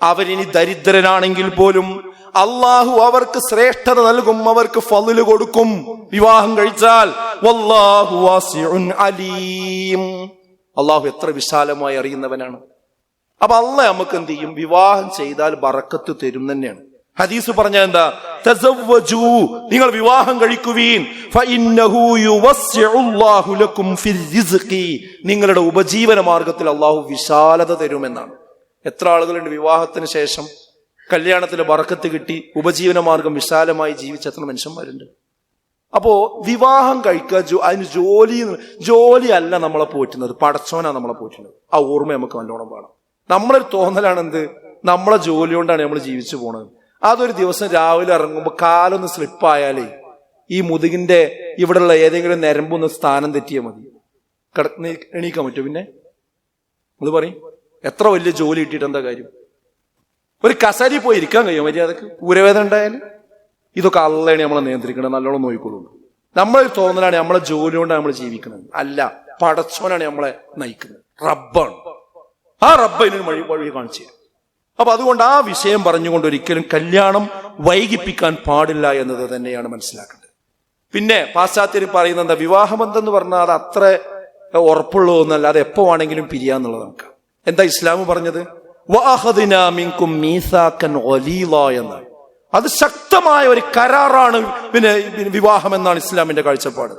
അവരിനി ദരിദ്രനാണെങ്കിൽ പോലും അള്ളാഹു അവർക്ക് ശ്രേഷ്ഠത നൽകും, അവർക്ക് ഫളില് കൊടുക്കും വിവാഹം കഴിച്ചാൽ. വല്ലാഹു വാസിഉൻ അലീം, അള്ളാഹു എത്ര വിശാലമായി അറിയുന്നവനാണ്. അപ്പൊ അള്ളാഹ് നമുക്ക് എന്ത് ചെയ്യും? വിവാഹം ചെയ്താൽ ബറക്കത്ത് തരും തന്നെയാണ്. ഹദീസ് പറഞ്ഞ എന്താ? തസവ്വജൂ, നിങ്ങൾ വിവാഹം കഴിക്കുവീൻ. ഫഇന്നഹു യുവസ്സിഉല്ലാഹു ലക്കും ഫിർ റിസ്ഖി, നിങ്ങളുടെ ഉപജീവന മാർഗത്തിൽ അള്ളാഹു വിശാലത തരുമെന്നാണ്. എത്ര ആളുകളുണ്ട് വിവാഹത്തിന് ശേഷം കല്യാണത്തിൽ ബറക്കത്ത് കിട്ടി ഉപജീവന മാർഗം വിശാലമായി ജീവിച്ച എത്ര മനുഷ്യന്മാരുണ്ട്. അപ്പോ വിവാഹം കഴിക്കുക, അതിന് ജോലി അല്ല നമ്മളെ പോറ്റുന്നത്, പടച്ചോനാ നമ്മളെ പോറ്റുന്നത്. ആ ഓർമ്മ നമുക്ക് നല്ലോണം വേണം. നമ്മളൊരു തോന്നലാണ് എന്ത്, നമ്മളെ ജോലി കൊണ്ടാണ് നമ്മൾ ജീവിച്ചു പോണത്. അതൊരു ദിവസം രാവിലെ ഇറങ്ങുമ്പോൾ കാലൊന്ന് സ്ലിപ്പായാലേ ഈ മുതുകിന്റെ ഇവിടെയുള്ള ഏതെങ്കിലും നരമ്പൊന്ന് സ്ഥാനം തെറ്റിയാൽ മതി, എണീക്കാൻ പറ്റും. പിന്നെ അത് പറയും, എത്ര വലിയ ജോലി കിട്ടിയിട്ട് എന്താ കാര്യം? ഒരു കസേരയിൽ പോയി ഇരിക്കാൻ കഴിയും മര്യാദക്ക്? ഊരവേദന ഉണ്ടായാലും ഇതൊക്കെ അള്ളയാണ് നമ്മളെ നിയന്ത്രിക്കണം, നല്ലോണം നോക്കിക്കൊള്ളൂ. നമ്മളൊരു തോന്നലാണ് നമ്മളെ ജോലി കൊണ്ടാണ് നമ്മൾ ജീവിക്കുന്നത്. അല്ല, പടച്ചോനാണ് നമ്മളെ നയിക്കുന്നത്, റബ്ബാണ്. ആ റബ്ബ് ഇതിന് വഴി കാണിച്ചു തരും. അപ്പൊ അതുകൊണ്ട് ആ വിഷയം പറഞ്ഞുകൊണ്ട് ഒരിക്കലും കല്യാണം വൈകിപ്പിക്കാൻ പാടില്ല എന്നത് തന്നെയാണ് മനസ്സിലാക്കേണ്ടത്. പിന്നെ പാശ്ചാത്യർ പറയുന്നത് എന്താ? വിവാഹബന്ധം എന്ന് പറഞ്ഞാൽ അത് അത്ര ഉറപ്പുള്ളതൊന്നല്ല, അത് എപ്പോ വേണമെങ്കിലും പിരിയാന്നുള്ളത്. നമുക്ക് എന്താ ഇസ്ലാം പറഞ്ഞത്? വഅഖദ്നാ മിൻകും മീസാകൻ ഗലീള എന്നാണ്. അത് ശക്തമായ ഒരു കരാറാണ് പിന്നെ വിവാഹം എന്നാണ് ഇസ്ലാമിന്റെ കാഴ്ചപ്പാട്.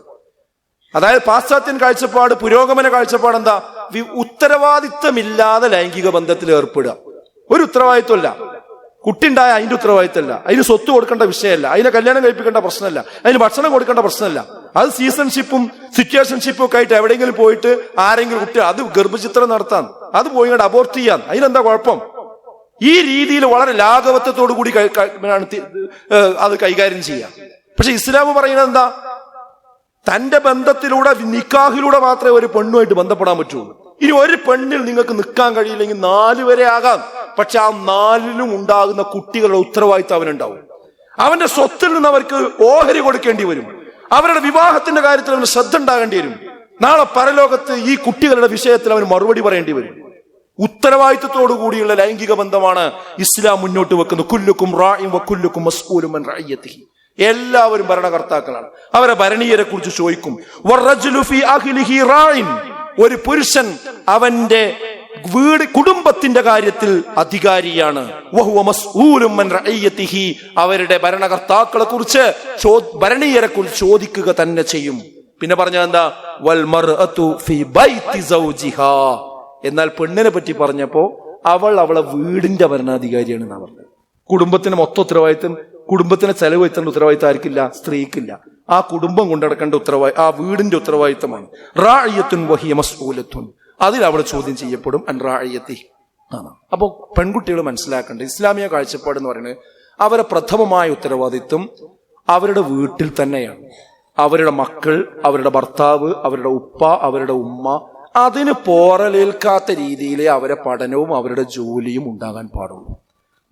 അതായത് പാശ്ചാത്യൻ കാഴ്ചപ്പാട്, പുരോഗമന കാഴ്ചപ്പാട് എന്താ? ഉത്തരവാദിത്തമില്ലാതെ ലൈംഗിക ബന്ധത്തിൽ ഏർപ്പെടുക. ഒരു ഉത്തരവാദിത്വമല്ല. കുട്ടി ഉണ്ടായ അതിന്റെ ഉത്തരവാദിത്തമല്ല, അതിന് സ്വത്ത് കൊടുക്കേണ്ട വിഷയമല്ല, അതിനെ കല്യാണം കഴിപ്പിക്കേണ്ട പ്രശ്നമല്ല, അതിന് ഭക്ഷണം കൊടുക്കേണ്ട പ്രശ്നമല്ല. അത് സീസൺഷിപ്പും സിറ്റുവേഷൻഷിപ്പും ഒക്കെ ആയിട്ട് എവിടെയെങ്കിലും പോയിട്ട് ആരെങ്കിലും കുട്ടി അത് ഗർഭചിത്രം നടത്താൻ, അത് പോയി അബോർട്ട് ചെയ്യാൻ, അതിനെന്താ കുഴപ്പം? ഈ രീതിയിൽ വളരെ ലാഘവത്വത്തോടു കൂടി അത് കൈകാര്യം ചെയ്യാം. പക്ഷെ ഇസ്ലാം പറയുന്നത് എന്താ? തന്റെ ബന്ധത്തിലൂടെ, നിക്കാഹിലൂടെ മാത്രമേ ഒരു പെണ്ണുമായിട്ട് ബന്ധപ്പെടാൻ പറ്റുള്ളൂ. ഇനി ഒരു പെണ്ണിൽ നിങ്ങൾക്ക് നിൽക്കാൻ കഴിയില്ലെങ്കിൽ 4 വരെ ആകാം. പക്ഷെ ആ 4ലും ഉണ്ടാകുന്ന കുട്ടികളുടെ ഉത്തരവാദിത്വം അവനുണ്ടാവും. അവന്റെ സ്വത്തിൽ നിന്ന് അവർക്ക് ഓഹരി കൊടുക്കേണ്ടി വരും. അവരുടെ വിവാഹത്തിന്റെ കാര്യത്തിൽ അവന് ശ്രദ്ധ ഉണ്ടാകേണ്ടി വരും. നാളെ പരലോകത്ത് ഈ കുട്ടികളുടെ വിഷയത്തിൽ അവന് മറുപടി പറയേണ്ടി വരും. ഉത്തരവാദിത്വത്തോടു കൂടിയുള്ള ലൈംഗിക ബന്ധമാണ് ഇസ്ലാം മുന്നോട്ട് വെക്കുന്നത്. കുല്ലുക്കും റാഇൻ വകുല്ലുക്കും മസ്ഊലുൻ അൻ റഅയ്യതിഹി, എല്ലാവരും ഭരണകർത്താക്കളാണ്. അവരെ ഭരണീയരെ കുറിച്ച് ചോദിക്കും. വറജുലു ഫീ അഹ്ലിഹി റാഇൻ, ഒരു പുരുഷൻ അവന്റെ കുടുംബത്തിന്റെ കാര്യത്തിൽ അധികാരിയാണ്. അവരുടെ ഭരണകർത്താക്കളെ കുറിച്ച് ഭരണീയരെ കുറിച്ച് ചോദിക്കുക തന്നെ ചെയ്യും. പിന്നെ പറഞ്ഞത് എന്താ? എന്നാൽ പെണ്ണിനെ പറ്റി പറഞ്ഞപ്പോ അവളെ വീടിന്റെ ഭരണാധികാരിയാണ് എന്നാ പറഞ്ഞത്. കുടുംബത്തിന് മൊത്തം ഉത്തരവാദിത്വം, കുടുംബത്തിന് ചെലവ് വരുത്തേണ്ട ഉത്തരവാദിത്വം ആർക്കില്ല? സ്ത്രീക്കില്ല. ആ കുടുംബം കൊണ്ടടക്കേണ്ട ആ വീടിന്റെ ഉത്തരവാദിത്തമാണ്. റാഇയത്തുൻ വഹിയ മസ്ഊലത്തുൻ, അതിൽ അവിടെ ചോദ്യം ചെയ്യപ്പെടും. അൻ റാഇയത്തി. അപ്പൊ പെൺകുട്ടികൾ മനസ്സിലാക്കേണ്ടത് ഇസ്ലാമിക കാഴ്ചപ്പാട് എന്ന് പറയുന്നത് അവരെ പ്രഥമമായ ഉത്തരവാദിത്വം അവരുടെ വീട്ടിൽ തന്നെയാണ്. അവരുടെ മക്കൾ, അവരുടെ ഭർത്താവ്, അവരുടെ ഉപ്പ, അവരുടെ ഉമ്മ, അതിന് പോറലേൽക്കാത്ത രീതിയിലേ അവരെ പഠനവും അവരുടെ ജോലിയും ഉണ്ടാകാൻ പാടുള്ളൂ.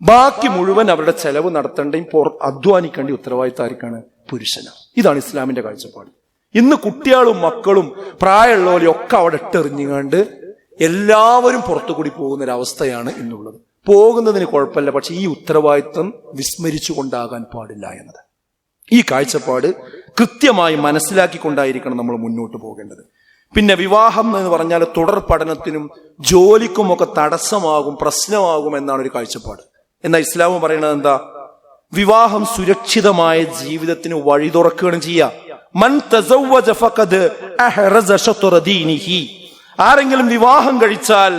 ബാക്കി മുഴുവൻ അവരുടെ ചെലവ് നടത്തേണ്ടയും അധ്വാനിക്കേണ്ട ഉത്തരവാദിത്തം ആർക്കാണ്? പുരുഷനാണ്. ഇതാണ് ഇസ്ലാമിന്റെ കാഴ്ചപ്പാട്. ഇന്ന് കുട്ടികളും മക്കളും പ്രായമുള്ളവരും ഒക്കെ അവിടെ ഇട്ടെറിഞ്ഞുകൊണ്ട് എല്ലാവരും പുറത്തു കൂടി പോകുന്ന ഒരവസ്ഥയാണ് ഇന്നുള്ളത്. പോകുന്നതിന് കുഴപ്പമില്ല, പക്ഷെ ഈ ഉത്തരവാദിത്വം വിസ്മരിച്ചു കൊണ്ടാകാൻ പാടില്ല എന്നത്. ഈ കാഴ്ചപ്പാട് കൃത്യമായി മനസ്സിലാക്കിക്കൊണ്ടായിരിക്കണം നമ്മൾ മുന്നോട്ട് പോകേണ്ടത്. പിന്നെ വിവാഹം എന്ന് പറഞ്ഞാൽ തുടർ പഠനത്തിനും ജോലിക്കുമൊക്കെ തടസ്സമാകും, പ്രശ്നമാകും എന്നാണ് ഒരു കാഴ്ചപ്പാട്. എന്നാൽ ഇസ്ലാം പറയുന്നത് എന്താ? വിവാഹം സുരക്ഷിതമായ ജീവിതത്തിന് വഴി തുറക്കുകയാണ് ചെയ്യുക. മൻ തസവ്വജ ഫഖദ് അഹ്റസ ശത്റ ദീനിഹി. ആരെങ്കിലും വിവാഹം കഴിച്ചാൽ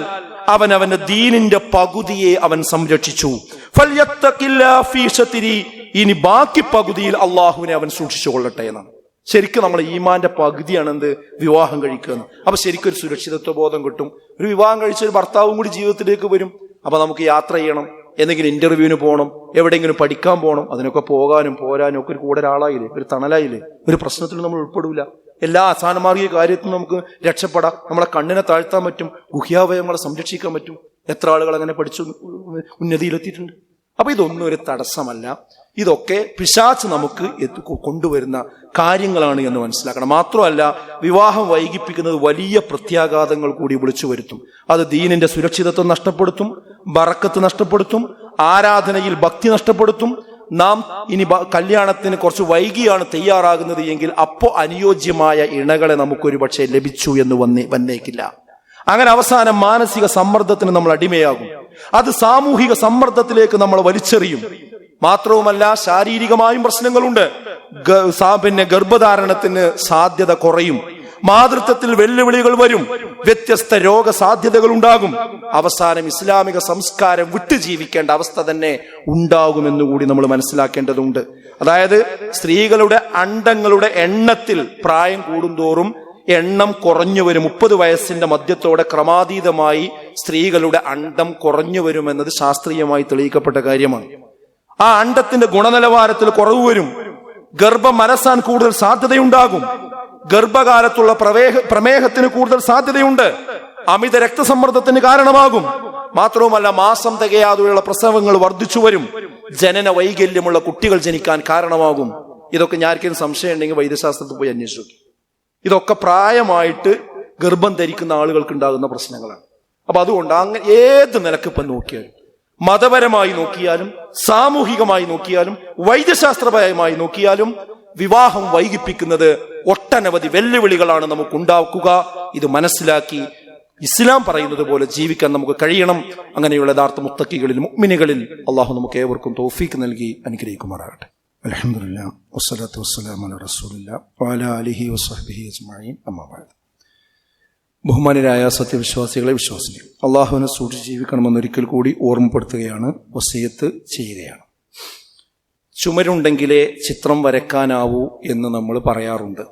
അവൻ അവന്റെ ദീനിന്റെ പകുതിയെ അവൻ സംരക്ഷിച്ചു. ഫൽയത്തഖില്ലാ ഫീ ശത്രി. ഇനി ബാക്കി പകുതിയിൽ അള്ളാഹുവിനെ അവൻ സൂക്ഷിച്ചു കൊള്ളട്ടെ എന്നാണ്. ശരിക്കും നമ്മൾ ഈമാന്റെ പകുതിയാണ് എന്ത്? വിവാഹം കഴിക്കുക. അപ്പൊ ശരിക്കും ഒരു സുരക്ഷിതത്വ ബോധം കിട്ടും. ഒരു വിവാഹം കഴിച്ച ഒരു ഭർത്താവും കൂടി ജീവിതത്തിലേക്ക് വരും. അപ്പൊ നമുക്ക് യാത്ര ചെയ്യണം, എന്തെങ്കിലും ഇന്റർവ്യൂവിന് പോകണം, എവിടെയെങ്കിലും പഠിക്കാൻ പോകണം, അതിനൊക്കെ പോകാനും പോരാനും ഒക്കെ ഒരു കൂടെ ഒരാളായില്ലേ, ഒരു തണലായില്ലേ. ഒരു പ്രശ്നത്തിലും നമ്മൾ ഉൾപ്പെടില്ല. എല്ലാ അസാനമാർഗീയ കാര്യത്തിലും നമുക്ക് രക്ഷപ്പെടാം. നമ്മളെ കണ്ണിനെ താഴ്ത്താൻ പറ്റും, ഗുഹ്യാവയവങ്ങളെ സംരക്ഷിക്കാൻ പറ്റും. എത്ര ആളുകൾ അങ്ങനെ പഠിച്ചു ഉന്നതിയിലെത്തിയിട്ടുണ്ട്. അപ്പൊ ഇതൊന്നും ഒരു തടസ്സമല്ല. ഇതൊക്കെ പിശാച് നമുക്ക് കൊണ്ടുവരുന്ന കാര്യങ്ങളാണ് എന്ന് മനസ്സിലാക്കണം. മാത്രമല്ല, വിവാഹം വൈകിപ്പിക്കുന്നത് വലിയ പ്രത്യാഘാതങ്ങൾ കൂടി വിളിച്ചു വരുത്തും. അത് ദീനിന്റെ സുരക്ഷിതത്വം നഷ്ടപ്പെടുത്തും, ബറക്കത്ത് നഷ്ടപ്പെടുത്തും, ആരാധനയിൽ ഭക്തി നഷ്ടപ്പെടുത്തും. നാം ഇനി കല്യാണത്തിന് കുറച്ച് വൈകിയാണ് തയ്യാറാകുന്നത് എങ്കിൽ അപ്പോ അനുയോജ്യമായ ഇണകളെ നമുക്കൊരു പക്ഷേ ലഭിച്ചു എന്ന് വന്നേക്കില്ല. അങ്ങനെ അവസാനം മാനസിക സമ്മർദ്ദത്തിന് നമ്മൾ അടിമയാകും. അത് സാമൂഹിക സമ്മർദ്ദത്തിലേക്ക് നമ്മൾ വലിച്ചെറിയും. മാത്രവുമല്ല, ശാരീരികമായും പ്രശ്നങ്ങളുണ്ട്. പിന്നെ ഗർഭധാരണത്തിന് സാധ്യത കുറയും, മാതൃത്വത്തിൽ വെല്ലുവിളികൾ വരും, വ്യത്യസ്ത രോഗസാധ്യതകൾ ഉണ്ടാകും. അവസാനം ഇസ്ലാമിക സംസ്കാരം വിട്ടു ജീവിക്കേണ്ട അവസ്ഥ തന്നെ ഉണ്ടാകുമെന്നുകൂടി നമ്മൾ മനസ്സിലാക്കേണ്ടതുണ്ട്. അതായത് സ്ത്രീകളുടെ അണ്ടങ്ങളുടെ എണ്ണത്തിൽ പ്രായം കൂടുന്തോറും എണ്ണം കുറഞ്ഞു വരും. 30 വയസ്സിന്റെ മധ്യത്തോടെ ക്രമാതീതമായി സ്ത്രീകളുടെ അണ്ടം കുറഞ്ഞു വരുമെന്നത് ശാസ്ത്രീയമായി തെളിയിക്കപ്പെട്ട കാര്യമാണ്. ആ അണ്ടത്തിന്റെ ഗുണനിലവാരത്തിൽ കുറവ് വരും. ഗർഭം മനസ്സാൻ കൂടുതൽ സാധ്യതയുണ്ടാകും. ഗർഭകാലത്തുള്ള പ്രമേഹത്തിന് കൂടുതൽ സാധ്യതയുണ്ട്. അമിത രക്തസമ്മർദ്ദത്തിന് കാരണമാകും. മാത്രവുമല്ല, മാസം തികയാതെയുള്ള പ്രസവങ്ങൾ വർദ്ധിച്ചു വരും. ജനന വൈകല്യമുള്ള കുട്ടികൾ ജനിക്കാൻ കാരണമാകും. ഇതൊക്കെ ഞാർക്കും സംശയം ഉണ്ടെങ്കിൽ വൈദ്യശാസ്ത്രത്തിൽ പോയി അന്വേഷിച്ചു. ഇതൊക്കെ പ്രായമായിട്ട് ഗർഭം ധരിക്കുന്ന ആളുകൾക്ക് ഉണ്ടാകുന്ന പ്രശ്നങ്ങളാണ്. അപ്പൊ അതുകൊണ്ട് അങ്ങനെ ഏത് നിലക്ക് ഇപ്പം നോക്കിയാലും, മതപരമായി നോക്കിയാലും, സാമൂഹികമായി നോക്കിയാലും, വൈദ്യശാസ്ത്രപരമായി നോക്കിയാലും, വിവാഹം വൈകിപ്പിക്കുന്നത് ഒട്ടനവധി വെല്ലുവിളികളാണ് നമുക്ക് ഉണ്ടാക്കുക. ഇത് മനസ്സിലാക്കി ഇസ്ലാം പറയുന്നത് പോലെ ജീവിക്കാൻ നമുക്ക് കഴിയണം. അങ്ങനെയുള്ള യഥാർത്ഥ മുത്തക്കികളിൽ, മുഅ്മിനുകളിൽ അള്ളാഹു നമുക്ക് ഏവർക്കും തൗഫീഖ് നൽകി അനുഗ്രഹിക്കുമാറാകട്ടെ. അൽഹംദുലില്ലാ വസ്സലാത്തു വസ്സലാമു അലാ റസൂലില്ലാ വഅലാ ആലിഹി വസ്സഹ്ബിഹി അജ്മഈൻ. അമ്മാ ബഅദ്. ബഹുമാനരായ സത്യവിശ്വാസികളെ, വിശ്വാസികൾ, അള്ളാഹുവിനെ സൂക്ഷിച്ച് ജീവിക്കണമെന്നൊരിക്കൽ കൂടി ഓർമ്മപ്പെടുത്തുകയാണ്, വസിയത്ത് ചെയ്യുകയാണ്. ചുമരുണ്ടെങ്കിലേ ചിത്രം വരയ്ക്കാനാവൂ എന്ന് നമ്മൾ പറയാറുണ്ട്.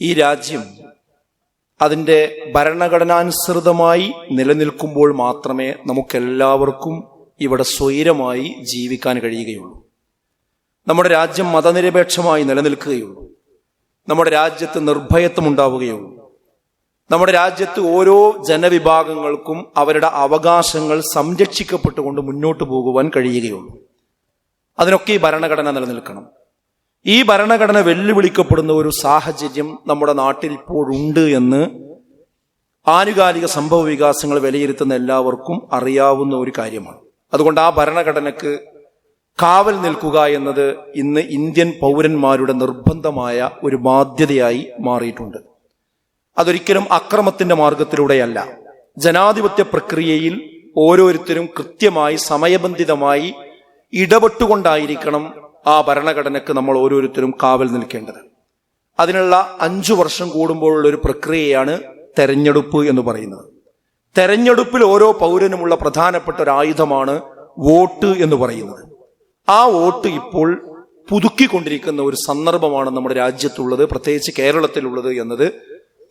ഈ രാജ്യം അതിൻ്റെ ഭരണഘടനാനുസൃതമായി നിലനിൽക്കുമ്പോൾ മാത്രമേ നമുക്കെല്ലാവർക്കും ഇവിടെ സ്വൈരമായി ജീവിക്കാൻ കഴിയുകയുള്ളൂ. നമ്മുടെ രാജ്യം മതനിരപേക്ഷമായി നിലനിൽക്കുകയുള്ളൂ. നമ്മുടെ രാജ്യത്ത് നിർഭയത്വം ഉണ്ടാവുകയുള്ളൂ. നമ്മുടെ രാജ്യത്ത് ഓരോ ജനവിഭാഗങ്ങൾക്കും അവരുടെ അവകാശങ്ങൾ സംരക്ഷിക്കപ്പെട്ടുകൊണ്ട് മുന്നോട്ട് പോകുവാൻ കഴിയുകയുള്ളൂ. അതിനൊക്കെ ഈ ഭരണഘടന നിലനിൽക്കണം. ഈ ഭരണഘടന വെല്ലുവിളിക്കപ്പെടുന്ന ഒരു സാഹചര്യം നമ്മുടെ നാട്ടിൽ ഇപ്പോഴുണ്ട് എന്ന് ആനുകാലിക സംഭവ വികാസങ്ങൾ വിലയിരുത്തുന്ന എല്ലാവർക്കും അറിയാവുന്ന ഒരു കാര്യമാണ്. അതുകൊണ്ട് ആ ഭരണഘടനക്ക് കാവൽ നിൽക്കുക എന്നത് ഇന്ന് ഇന്ത്യൻ പൗരന്മാരുടെ നിർബന്ധമായ ഒരു ബാധ്യതയായി മാറിയിട്ടുണ്ട്. അതൊരിക്കലും അക്രമത്തിന്റെ മാർഗത്തിലൂടെയല്ല, ജനാധിപത്യ പ്രക്രിയയിൽ ഓരോരുത്തരും കൃത്യമായി സമയബന്ധിതമായി ഇടപെട്ടുകൊണ്ടായിരിക്കണം ആ ഭരണഘടനയ്ക്ക് നമ്മൾ ഓരോരുത്തരും കാവൽ നിൽക്കേണ്ടത്. അതിനുള്ള 5 വർഷം കൂടുമ്പോഴുള്ള ഒരു പ്രക്രിയയാണ് തെരഞ്ഞെടുപ്പ് എന്ന് പറയുന്നത്. തെരഞ്ഞെടുപ്പിൽ ഓരോ പൗരനുമുള്ള പ്രധാനപ്പെട്ട ഒരു ആയുധമാണ് വോട്ട് എന്ന് പറയുന്നത്. ആ വോട്ട് ഇപ്പോൾ പുതുക്കിക്കൊണ്ടിരിക്കുന്ന ഒരു സന്ദർഭമാണ് നമ്മുടെ രാജ്യത്തുള്ളത്, പ്രത്യേകിച്ച് കേരളത്തിലുള്ളത് എന്നത്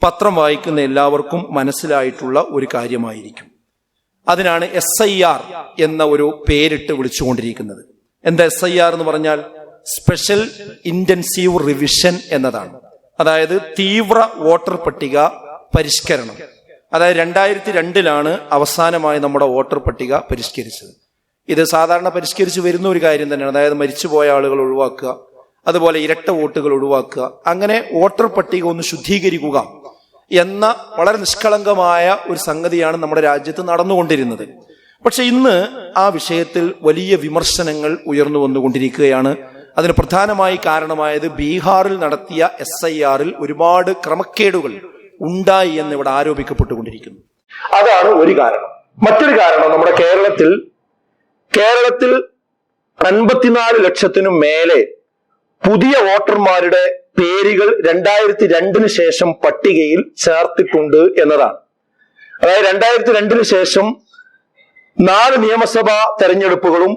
പത്രം വായിക്കുന്ന എല്ലാവർക്കും മനസ്സിലായിട്ടുള്ള ഒരു കാര്യമായിരിക്കും. അതിനാണ് SIR എന്ന ഒരു പേരിട്ട് വിളിച്ചുകൊണ്ടിരിക്കുന്നത്. എന്താ SIR എന്ന് പറഞ്ഞാൽ? സ്പെഷ്യൽ ഇന്റൻസീവ് റിവിഷൻ എന്നതാണ്. അതായത് തീവ്ര വോട്ടർ പട്ടിക പരിഷ്കരണം. അതായത് 2002 അവസാനമായി നമ്മുടെ വോട്ടർ പട്ടിക പരിഷ്കരിച്ചത്. ഇത് സാധാരണ പരിഷ്കരിച്ച് വരുന്ന ഒരു കാര്യം തന്നെയാണ്. അതായത് മരിച്ചുപോയ ആളുകൾ ഒഴിവാക്കുക, അതുപോലെ ഇരട്ട വോട്ടുകൾ ഒഴിവാക്കുക, അങ്ങനെ വോട്ടർ പട്ടിക ഒന്ന് ശുദ്ധീകരിക്കുക എന്ന വളരെ നിഷ്കളങ്കമായ ഒരു സംഗതിയാണ് നമ്മുടെ രാജ്യത്ത് നടന്നുകൊണ്ടിരുന്നത്. പക്ഷെ ഇന്ന് ആ വിഷയത്തിൽ വലിയ വിമർശനങ്ങൾ ഉയർന്നു വന്നുകൊണ്ടിരിക്കുകയാണ്. അതിന് പ്രധാനമായി കാരണമായത് ബീഹാറിൽ നടത്തിയ SIR-ൽ ഒരുപാട് ക്രമക്കേടുകൾ ഉണ്ടായി എന്ന് ഇവിടെ ആരോപിക്കപ്പെട്ടുകൊണ്ടിരിക്കുന്നു. അതാണ് ഒരു കാരണം. മറ്റൊരു കാരണം, നമ്മുടെ കേരളത്തിൽ 54 ലക്ഷത്തിനും മേലെ പുതിയ വോട്ടർമാരുടെ പേരുകൾ 2002 ശേഷം പട്ടികയിൽ ചേർത്തിട്ടുണ്ട് എന്നതാണ്. അതായത് 2002 ശേഷം 4 നിയമസഭാ തെരഞ്ഞെടുപ്പുകളും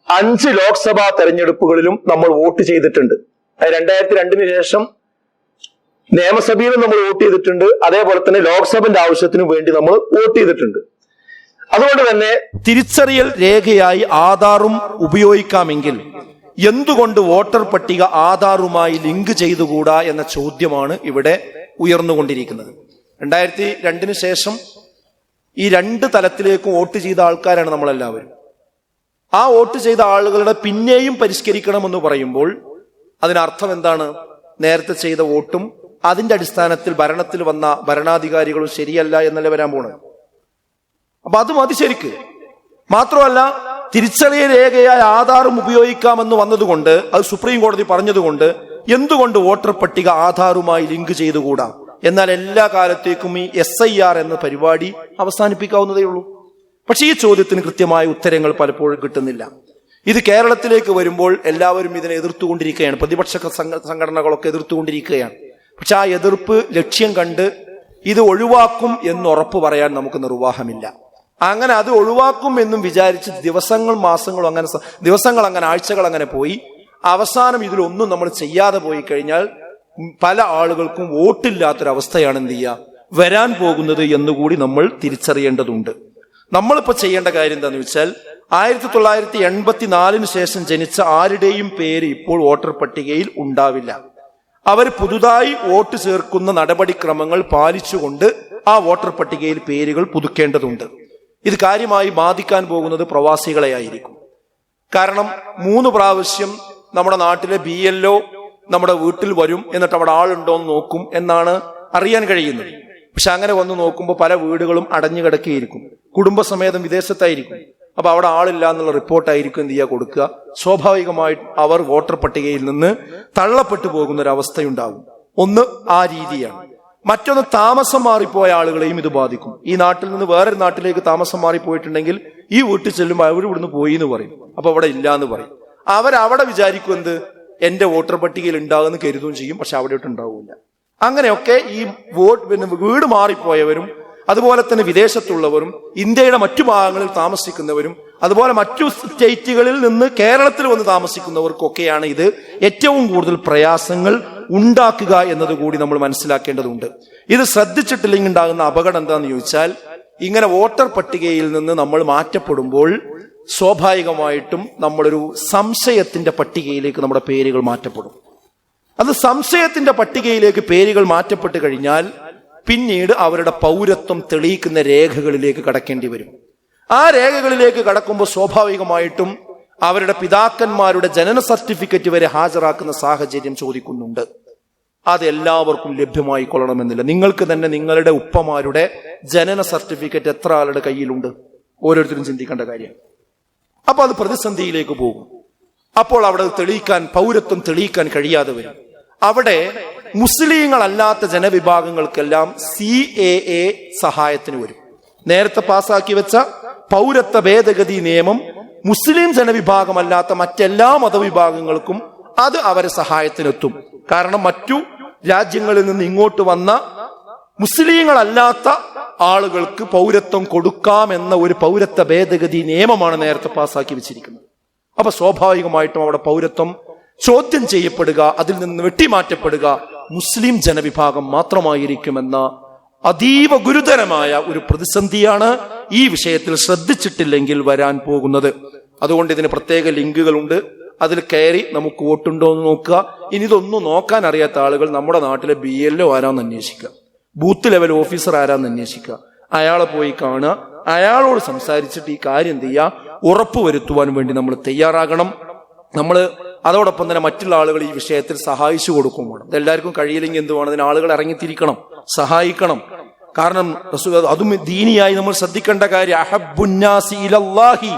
5 ലോക്സഭാ തെരഞ്ഞെടുപ്പുകളിലും നമ്മൾ വോട്ട് ചെയ്തിട്ടുണ്ട്. 2002 ശേഷം നിയമസഭയിലും നമ്മൾ വോട്ട് ചെയ്തിട്ടുണ്ട്, അതേപോലെ തന്നെ ലോക്സഭന്റെ ആവശ്യത്തിനു വേണ്ടി നമ്മൾ വോട്ട് ചെയ്തിട്ടുണ്ട്. അതുകൊണ്ട് തന്നെ തിരിച്ചറിയൽ രേഖയായി ആധാറും ഉപയോഗിക്കാമെങ്കിൽ എന്തുകൊണ്ട് വോട്ടർ പട്ടിക ആധാറുമായി ലിങ്ക് ചെയ്തുകൂടാ എന്ന ചോദ്യമാണ് ഇവിടെ ഉയർന്നുകൊണ്ടിരിക്കുന്നത്. 2002 ശേഷം ഈ 2 തലത്തിലേക്കും വോട്ട് ചെയ്ത ആൾക്കാരാണ് നമ്മളെല്ലാവരും. ആ വോട്ട് ചെയ്ത ആളുകളുടെ പിന്നെയും പരിഷ്കരിക്കണമെന്ന് പറയുമ്പോൾ അതിനർത്ഥം എന്താണ്? നേരത്തെ ചെയ്ത വോട്ടും അതിന്റെ അടിസ്ഥാനത്തിൽ ഭരണത്തിൽ വന്ന ഭരണാധികാരികളും ശരിയല്ല എന്നല്ലേ വരാൻ പോണത്. അപ്പൊ അത് മതി ശരിക്ക്. മാത്രമല്ല, തിരിച്ചറിയൽ രേഖയായ ആധാറും ഉപയോഗിക്കാമെന്ന് വന്നതുകൊണ്ട്, അത് സുപ്രീം കോടതി പറഞ്ഞതുകൊണ്ട്, എന്തുകൊണ്ട് വോട്ടർ പട്ടിക ആധാറുമായി ലിങ്ക് ചെയ്തുകൂടാ? എന്നാൽ എല്ലാ കാലത്തേക്കും ഈ SIR എന്ന പരിപാടി അവസാനിപ്പിക്കാവുന്നതേ ഉള്ളൂ. പക്ഷെ ഈ ചോദ്യത്തിന് കൃത്യമായ ഉത്തരങ്ങൾ പലപ്പോഴും കിട്ടുന്നില്ല. ഇത് കേരളത്തിലേക്ക് വരുമ്പോൾ എല്ലാവരും ഇതിനെ എതിർത്തുകൊണ്ടിരിക്കുകയാണ്. പ്രതിപക്ഷ സംഘടനകളൊക്കെ എതിർത്തുകൊണ്ടിരിക്കുകയാണ്. പക്ഷെ ആ എതിർപ്പ് ലക്ഷ്യം കണ്ട് ഇത് ഒഴിവാക്കും എന്ന് ഉറപ്പ് പറയാൻ നമുക്ക് നിർവാഹമില്ല. അങ്ങനെ അത് ഒഴിവാക്കും എന്നും വിചാരിച്ച് ദിവസങ്ങൾ അങ്ങനെ ആഴ്ചകൾ അങ്ങനെ പോയി അവസാനം ഇതിലൊന്നും നമ്മൾ ചെയ്യാതെ പോയി കഴിഞ്ഞാൽ പല ആളുകൾക്കും വോട്ടില്ലാത്തൊരവസ്ഥയാണ് എന്ത് ചെയ്യുക വരാൻ പോകുന്നത് എന്നുകൂടി നമ്മൾ തിരിച്ചറിയേണ്ടതുണ്ട്. നമ്മളിപ്പോൾ ചെയ്യേണ്ട കാര്യം എന്താണെന്ന് വെച്ചാൽ 1984 ശേഷം ജനിച്ച ആരുടെയും പേര് ഇപ്പോൾ വോട്ടർ പട്ടികയിൽ ഉണ്ടാവില്ല. അവർ പുതുതായി വോട്ട് ചേർക്കുന്ന നടപടിക്രമങ്ങൾ പാലിച്ചുകൊണ്ട് ആ വോട്ടർ പട്ടികയിൽ പേരുകൾ പുതുക്കേണ്ടതുണ്ട്. ഇത് കാര്യമായി ബാധിക്കാൻ പോകുന്നത് പ്രവാസികളെ ആയിരിക്കും. കാരണം 3 പ്രാവശ്യം നമ്മുടെ നാട്ടിലെ BLO നമ്മുടെ വീട്ടിൽ വരും, എന്നിട്ട് അവിടെ ആളുണ്ടോ എന്ന് നോക്കും എന്നാണ് അറിയാൻ കഴിയുന്നത്. പക്ഷെ അങ്ങനെ വന്ന് നോക്കുമ്പോൾ പല വീടുകളും അടഞ്ഞു കിടക്കുകയായിരിക്കും, കുടുംബസമേതം വിദേശത്തായിരിക്കും. അപ്പൊ അവിടെ ആളില്ല എന്നുള്ള റിപ്പോർട്ടായിരിക്കും എന്ത് ചെയ്യുക കൊടുക്കുക. സ്വാഭാവികമായിട്ട് അവർ വോട്ടർ പട്ടികയിൽ നിന്ന് തള്ളപ്പെട്ടു പോകുന്ന ഒരു അവസ്ഥയുണ്ടാകും. ഒന്ന് ആ രീതിയാണ്. മറ്റൊന്ന്, താമസം മാറിപ്പോയ ആളുകളെയും ഇത് ബാധിക്കും. ഈ നാട്ടിൽ നിന്ന് വേറൊരു നാട്ടിലേക്ക് താമസം മാറിപ്പോയിട്ടുണ്ടെങ്കിൽ ഈ വീട്ടിൽ ചെല്ലുമ്പോൾ അവർ ഇവിടുന്ന് പോയി എന്ന് പറയും, അപ്പൊ അവിടെ ഇല്ല എന്ന് പറയും. അവരവിടെ വിചാരിക്കും എന്ത്, എന്റെ വോട്ടർ പട്ടികയിൽ ഉണ്ടാകുമെന്ന് കരുതുകയും ചെയ്യും, പക്ഷെ അവിടെ ഉണ്ടാവില്ല. അങ്ങനെയൊക്കെ ഈ വീട് മാറിപ്പോയവരും അതുപോലെ തന്നെ വിദേശത്തുള്ളവരും ഇന്ത്യയുടെ മറ്റു ഭാഗങ്ങളിൽ താമസിക്കുന്നവരും അതുപോലെ മറ്റു സ്റ്റേറ്റുകളിൽ നിന്ന് കേരളത്തിൽ വന്ന് താമസിക്കുന്നവർക്കൊക്കെയാണ് ഇത് ഏറ്റവും കൂടുതൽ പ്രയാസങ്ങൾ ഉണ്ടാക്കുക എന്നതുകൂടി നമ്മൾ മനസ്സിലാക്കേണ്ടതുണ്ട്. ഇത് ശ്രദ്ധിച്ചിട്ടില്ലെങ്കിൽ ഉണ്ടാകുന്ന അപകടം എന്താണെന്ന് ചോദിച്ചാൽ, ഇങ്ങനെ വോട്ടർ പട്ടികയിൽ നിന്ന് നമ്മൾ മാറ്റപ്പെടുമ്പോൾ സ്വാഭാവികമായിട്ടും നമ്മളൊരു സംശയത്തിന്റെ പട്ടികയിലേക്ക് നമ്മുടെ പേരുകൾ മാറ്റപ്പെടും. അത് സംശയത്തിന്റെ പട്ടികയിലേക്ക് പേരുകൾ മാറ്റപ്പെട്ട് കഴിഞ്ഞാൽ പിന്നീട് അവരുടെ പൗരത്വം തെളിയിക്കുന്ന രേഖകളിലേക്ക് കടക്കേണ്ടി വരും. ആ രേഖകളിലേക്ക് കടക്കുമ്പോൾ സ്വാഭാവികമായിട്ടും അവരുടെ പിതാക്കന്മാരുടെ ജനന സർട്ടിഫിക്കറ്റ് വരെ ഹാജരാക്കുന്ന സാഹചര്യം ചോദിക്കുന്നുണ്ട്. അത് എല്ലാവർക്കും ലഭ്യമായി കൊള്ളണമെന്നില്ല. നിങ്ങൾക്ക് തന്നെ നിങ്ങളുടെ ഉപ്പമാരുടെ ജനന സർട്ടിഫിക്കറ്റ് എത്ര ആളുടെ കയ്യിലുണ്ട്? ഓരോരുത്തരും ചിന്തിക്കേണ്ട കാര്യം. അപ്പൊ അത് പ്രതിസന്ധിയിലേക്ക് പോകും. അപ്പോൾ അവിടെ തെളിയിക്കാൻ, പൗരത്വം തെളിയിക്കാൻ കഴിയാതെ വരും. അവിടെ മുസ്ലിങ്ങളല്ലാത്ത ജനവിഭാഗങ്ങൾക്കെല്ലാം CAA സഹായത്തിന് വരും. നേരത്തെ പാസാക്കി വെച്ച പൗരത്വ ഭേദഗതി നിയമം മുസ്ലിം ജനവിഭാഗമല്ലാത്ത മറ്റെല്ലാ മതവിഭാഗങ്ങൾക്കും അത് അവരെ സഹായത്തിനെത്തും. കാരണം മറ്റു രാജ്യങ്ങളിൽ നിന്ന് ഇങ്ങോട്ട് വന്ന മുസ്ലിങ്ങളല്ലാത്ത ആളുകൾക്ക് പൗരത്വം കൊടുക്കാമെന്ന ഒരു പൗരത്വ ഭേദഗതി നിയമമാണ് നേരത്തെ പാസാക്കി വെച്ചിരിക്കുന്നത്. അപ്പൊ സ്വാഭാവികമായിട്ടും അവിടെ പൗരത്വം ചോദ്യം ചെയ്യപ്പെടുക, അതിൽ നിന്ന് വെട്ടിമാറ്റപ്പെടുക മുസ്ലിം ജനവിഭാഗം മാത്രമായിരിക്കുമെന്ന അതീവ ഗുരുതരമായ ഒരു പ്രതിസന്ധിയാണ് ഈ വിഷയത്തിൽ ശ്രദ്ധിച്ചിട്ടില്ലെങ്കിൽ വരാൻ പോകുന്നത്. അതുകൊണ്ട് ഇതിന് പ്രത്യേക ലിങ്കുകളുണ്ട്, അതിൽ കയറി നമുക്ക് വോട്ടുണ്ടോ എന്ന് നോക്കുക. ഇനി ഇതൊന്നും നോക്കാൻ അറിയാത്ത ആളുകൾ നമ്മുടെ നാട്ടിലെ BLO ആരാന്ന് അന്വേഷിക്കുക, ബൂത്ത് ലെവൽ ഓഫീസർ ആരാന്ന് അന്വേഷിക്കുക, അയാളെ പോയി കാണുക, അയാളോട് സംസാരിച്ചിട്ട് ഈ കാര്യം എന്ത് ചെയ്യുക, ഉറപ്പുവരുത്തുവാൻ വേണ്ടി നമ്മൾ തയ്യാറാകണം. നമ്മൾ അതോടൊപ്പം തന്നെ മറ്റുള്ള ആളുകൾ ഈ വിഷയത്തിൽ സഹായിച്ചു കൊടുക്കും വേണം. ഇതെല്ലാവർക്കും കഴിയില്ലെങ്കിൽ എന്ത് വേണം, അതിന് ആളുകൾ ഇറങ്ങിത്തിരിക്കണം, സഹായിക്കണം. കാരണം അതും ദീനിയായി നമ്മൾ ശ്രദ്ധിക്കേണ്ട കാര്യം, അഹബ്ബുന്നാസി ഇലല്ലാഹി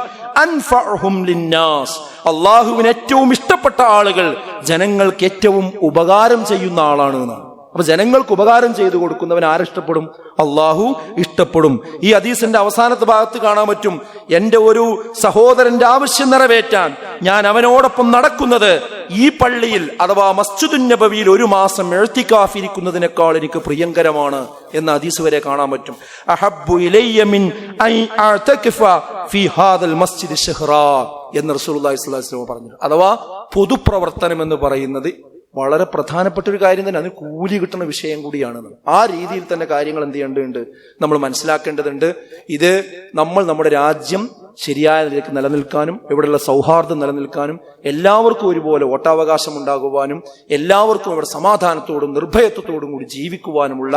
അൻഫഉഹും ലിന്നാസ്, അള്ളാഹുവിന് ഏറ്റവും ഇഷ്ടപ്പെട്ട ആളുകൾ ജനങ്ങൾക്ക് ഏറ്റവും ഉപകാരം ചെയ്യുന്ന ആളാണ് എന്നാണ്. അപ്പൊ ജനങ്ങൾക്ക് ഉപകാരം ചെയ്തു കൊടുക്കുന്നവൻ ആരിഷ്ടപ്പെടും? അള്ളാഹു ഇഷ്ടപ്പെടും. ഈ ഹദീസിന്റെ അവസാനത്തെ ഭാഗത്ത് കാണാൻ പറ്റും, എന്റെ ഒരു സഹോദരന്റെ ആവശ്യം നിറവേറ്റാൻ ഞാൻ അവനോടൊപ്പം നടക്കുന്നത് ഈ പള്ളിയിൽ അഥവാ മസ്ജിദുൻ നബവിയിൽ 1 മാസം ഇഅ്തികാഫ് ഇരിക്കുന്നതിനേക്കാൾ എനിക്ക് പ്രിയങ്കരമാണ് എന്ന ഹദീസ് വരെ കാണാൻ പറ്റും. അഹബ്ബു ഇലയ്യ മിൻ അൻ അഅ്തകിഫ ഫീ ഹാദൽ മസ്ജിദ് ശഹ്റാ എന്ന് റസൂലുള്ളാഹി സ്വല്ലല്ലാഹു അലൈഹി വസല്ലം പറഞ്ഞു. അഥവാ പൊതുപ്രവർത്തനം എന്ന് പറയുന്നത് വളരെ പ്രധാനപ്പെട്ട ഒരു കാര്യം തന്നെ, അതിന് കൂലി കിട്ടുന്ന വിഷയം കൂടിയാണ്. ആ രീതിയിൽ തന്നെ കാര്യങ്ങൾ എന്ത് ചെയ്യേണ്ടതുണ്ട്, നമ്മൾ മനസ്സിലാക്കേണ്ടതുണ്ട്. ഇത് നമ്മൾ നമ്മുടെ രാജ്യം ശരിയായ നിലയ്ക്ക് നിലനിൽക്കാനും ഇവിടെയുള്ള സൗഹാർദ്ദം നിലനിൽക്കാനും എല്ലാവർക്കും ഒരുപോലെ വോട്ടവകാശം ഉണ്ടാകുവാനും എല്ലാവർക്കും ഇവിടെ സമാധാനത്തോടും നിർഭയത്വത്തോടും കൂടി ജീവിക്കുവാനുമുള്ള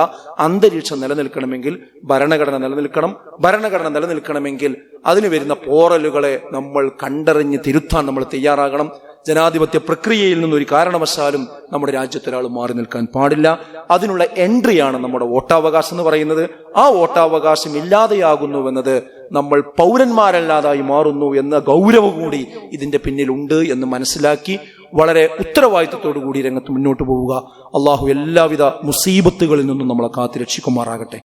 അന്തരീക്ഷം നിലനിൽക്കണമെങ്കിൽ ഭരണഘടന നിലനിൽക്കണം. ഭരണഘടന നിലനിൽക്കണമെങ്കിൽ അതിന് വരുന്ന പോറലുകളെ നമ്മൾ കണ്ടറിഞ്ഞ് തിരുത്താൻ നമ്മൾ തയ്യാറാകണം. ജനാധിപത്യ പ്രക്രിയയിൽ നിന്നൊരു കാരണവശാലും നമ്മുടെ രാജ്യത്തൊരാൾ മാറി നിൽക്കാൻ പാടില്ല. അതിനുള്ള എൻട്രിയാണ് നമ്മുടെ വോട്ടവകാശം എന്ന് പറയുന്നത്. ആ വോട്ടവകാശം ഇല്ലാതെയാകുന്നുവെന്നത് നമ്മൾ പൗരന്മാരല്ലാതായി മാറുന്നു എന്ന ഗൗരവം കൂടി ഇതിന്റെ പിന്നിലുണ്ട് എന്ന് മനസ്സിലാക്കി വളരെ ഉത്തരവാദിത്വത്തോടു കൂടി രംഗത്ത് മുന്നോട്ട് പോവുക. അള്ളാഹു എല്ലാവിധ മുസീബത്തുകളിൽ നിന്നും നമ്മളെ കാത്തുരക്ഷിക്കുമാറാകട്ടെ.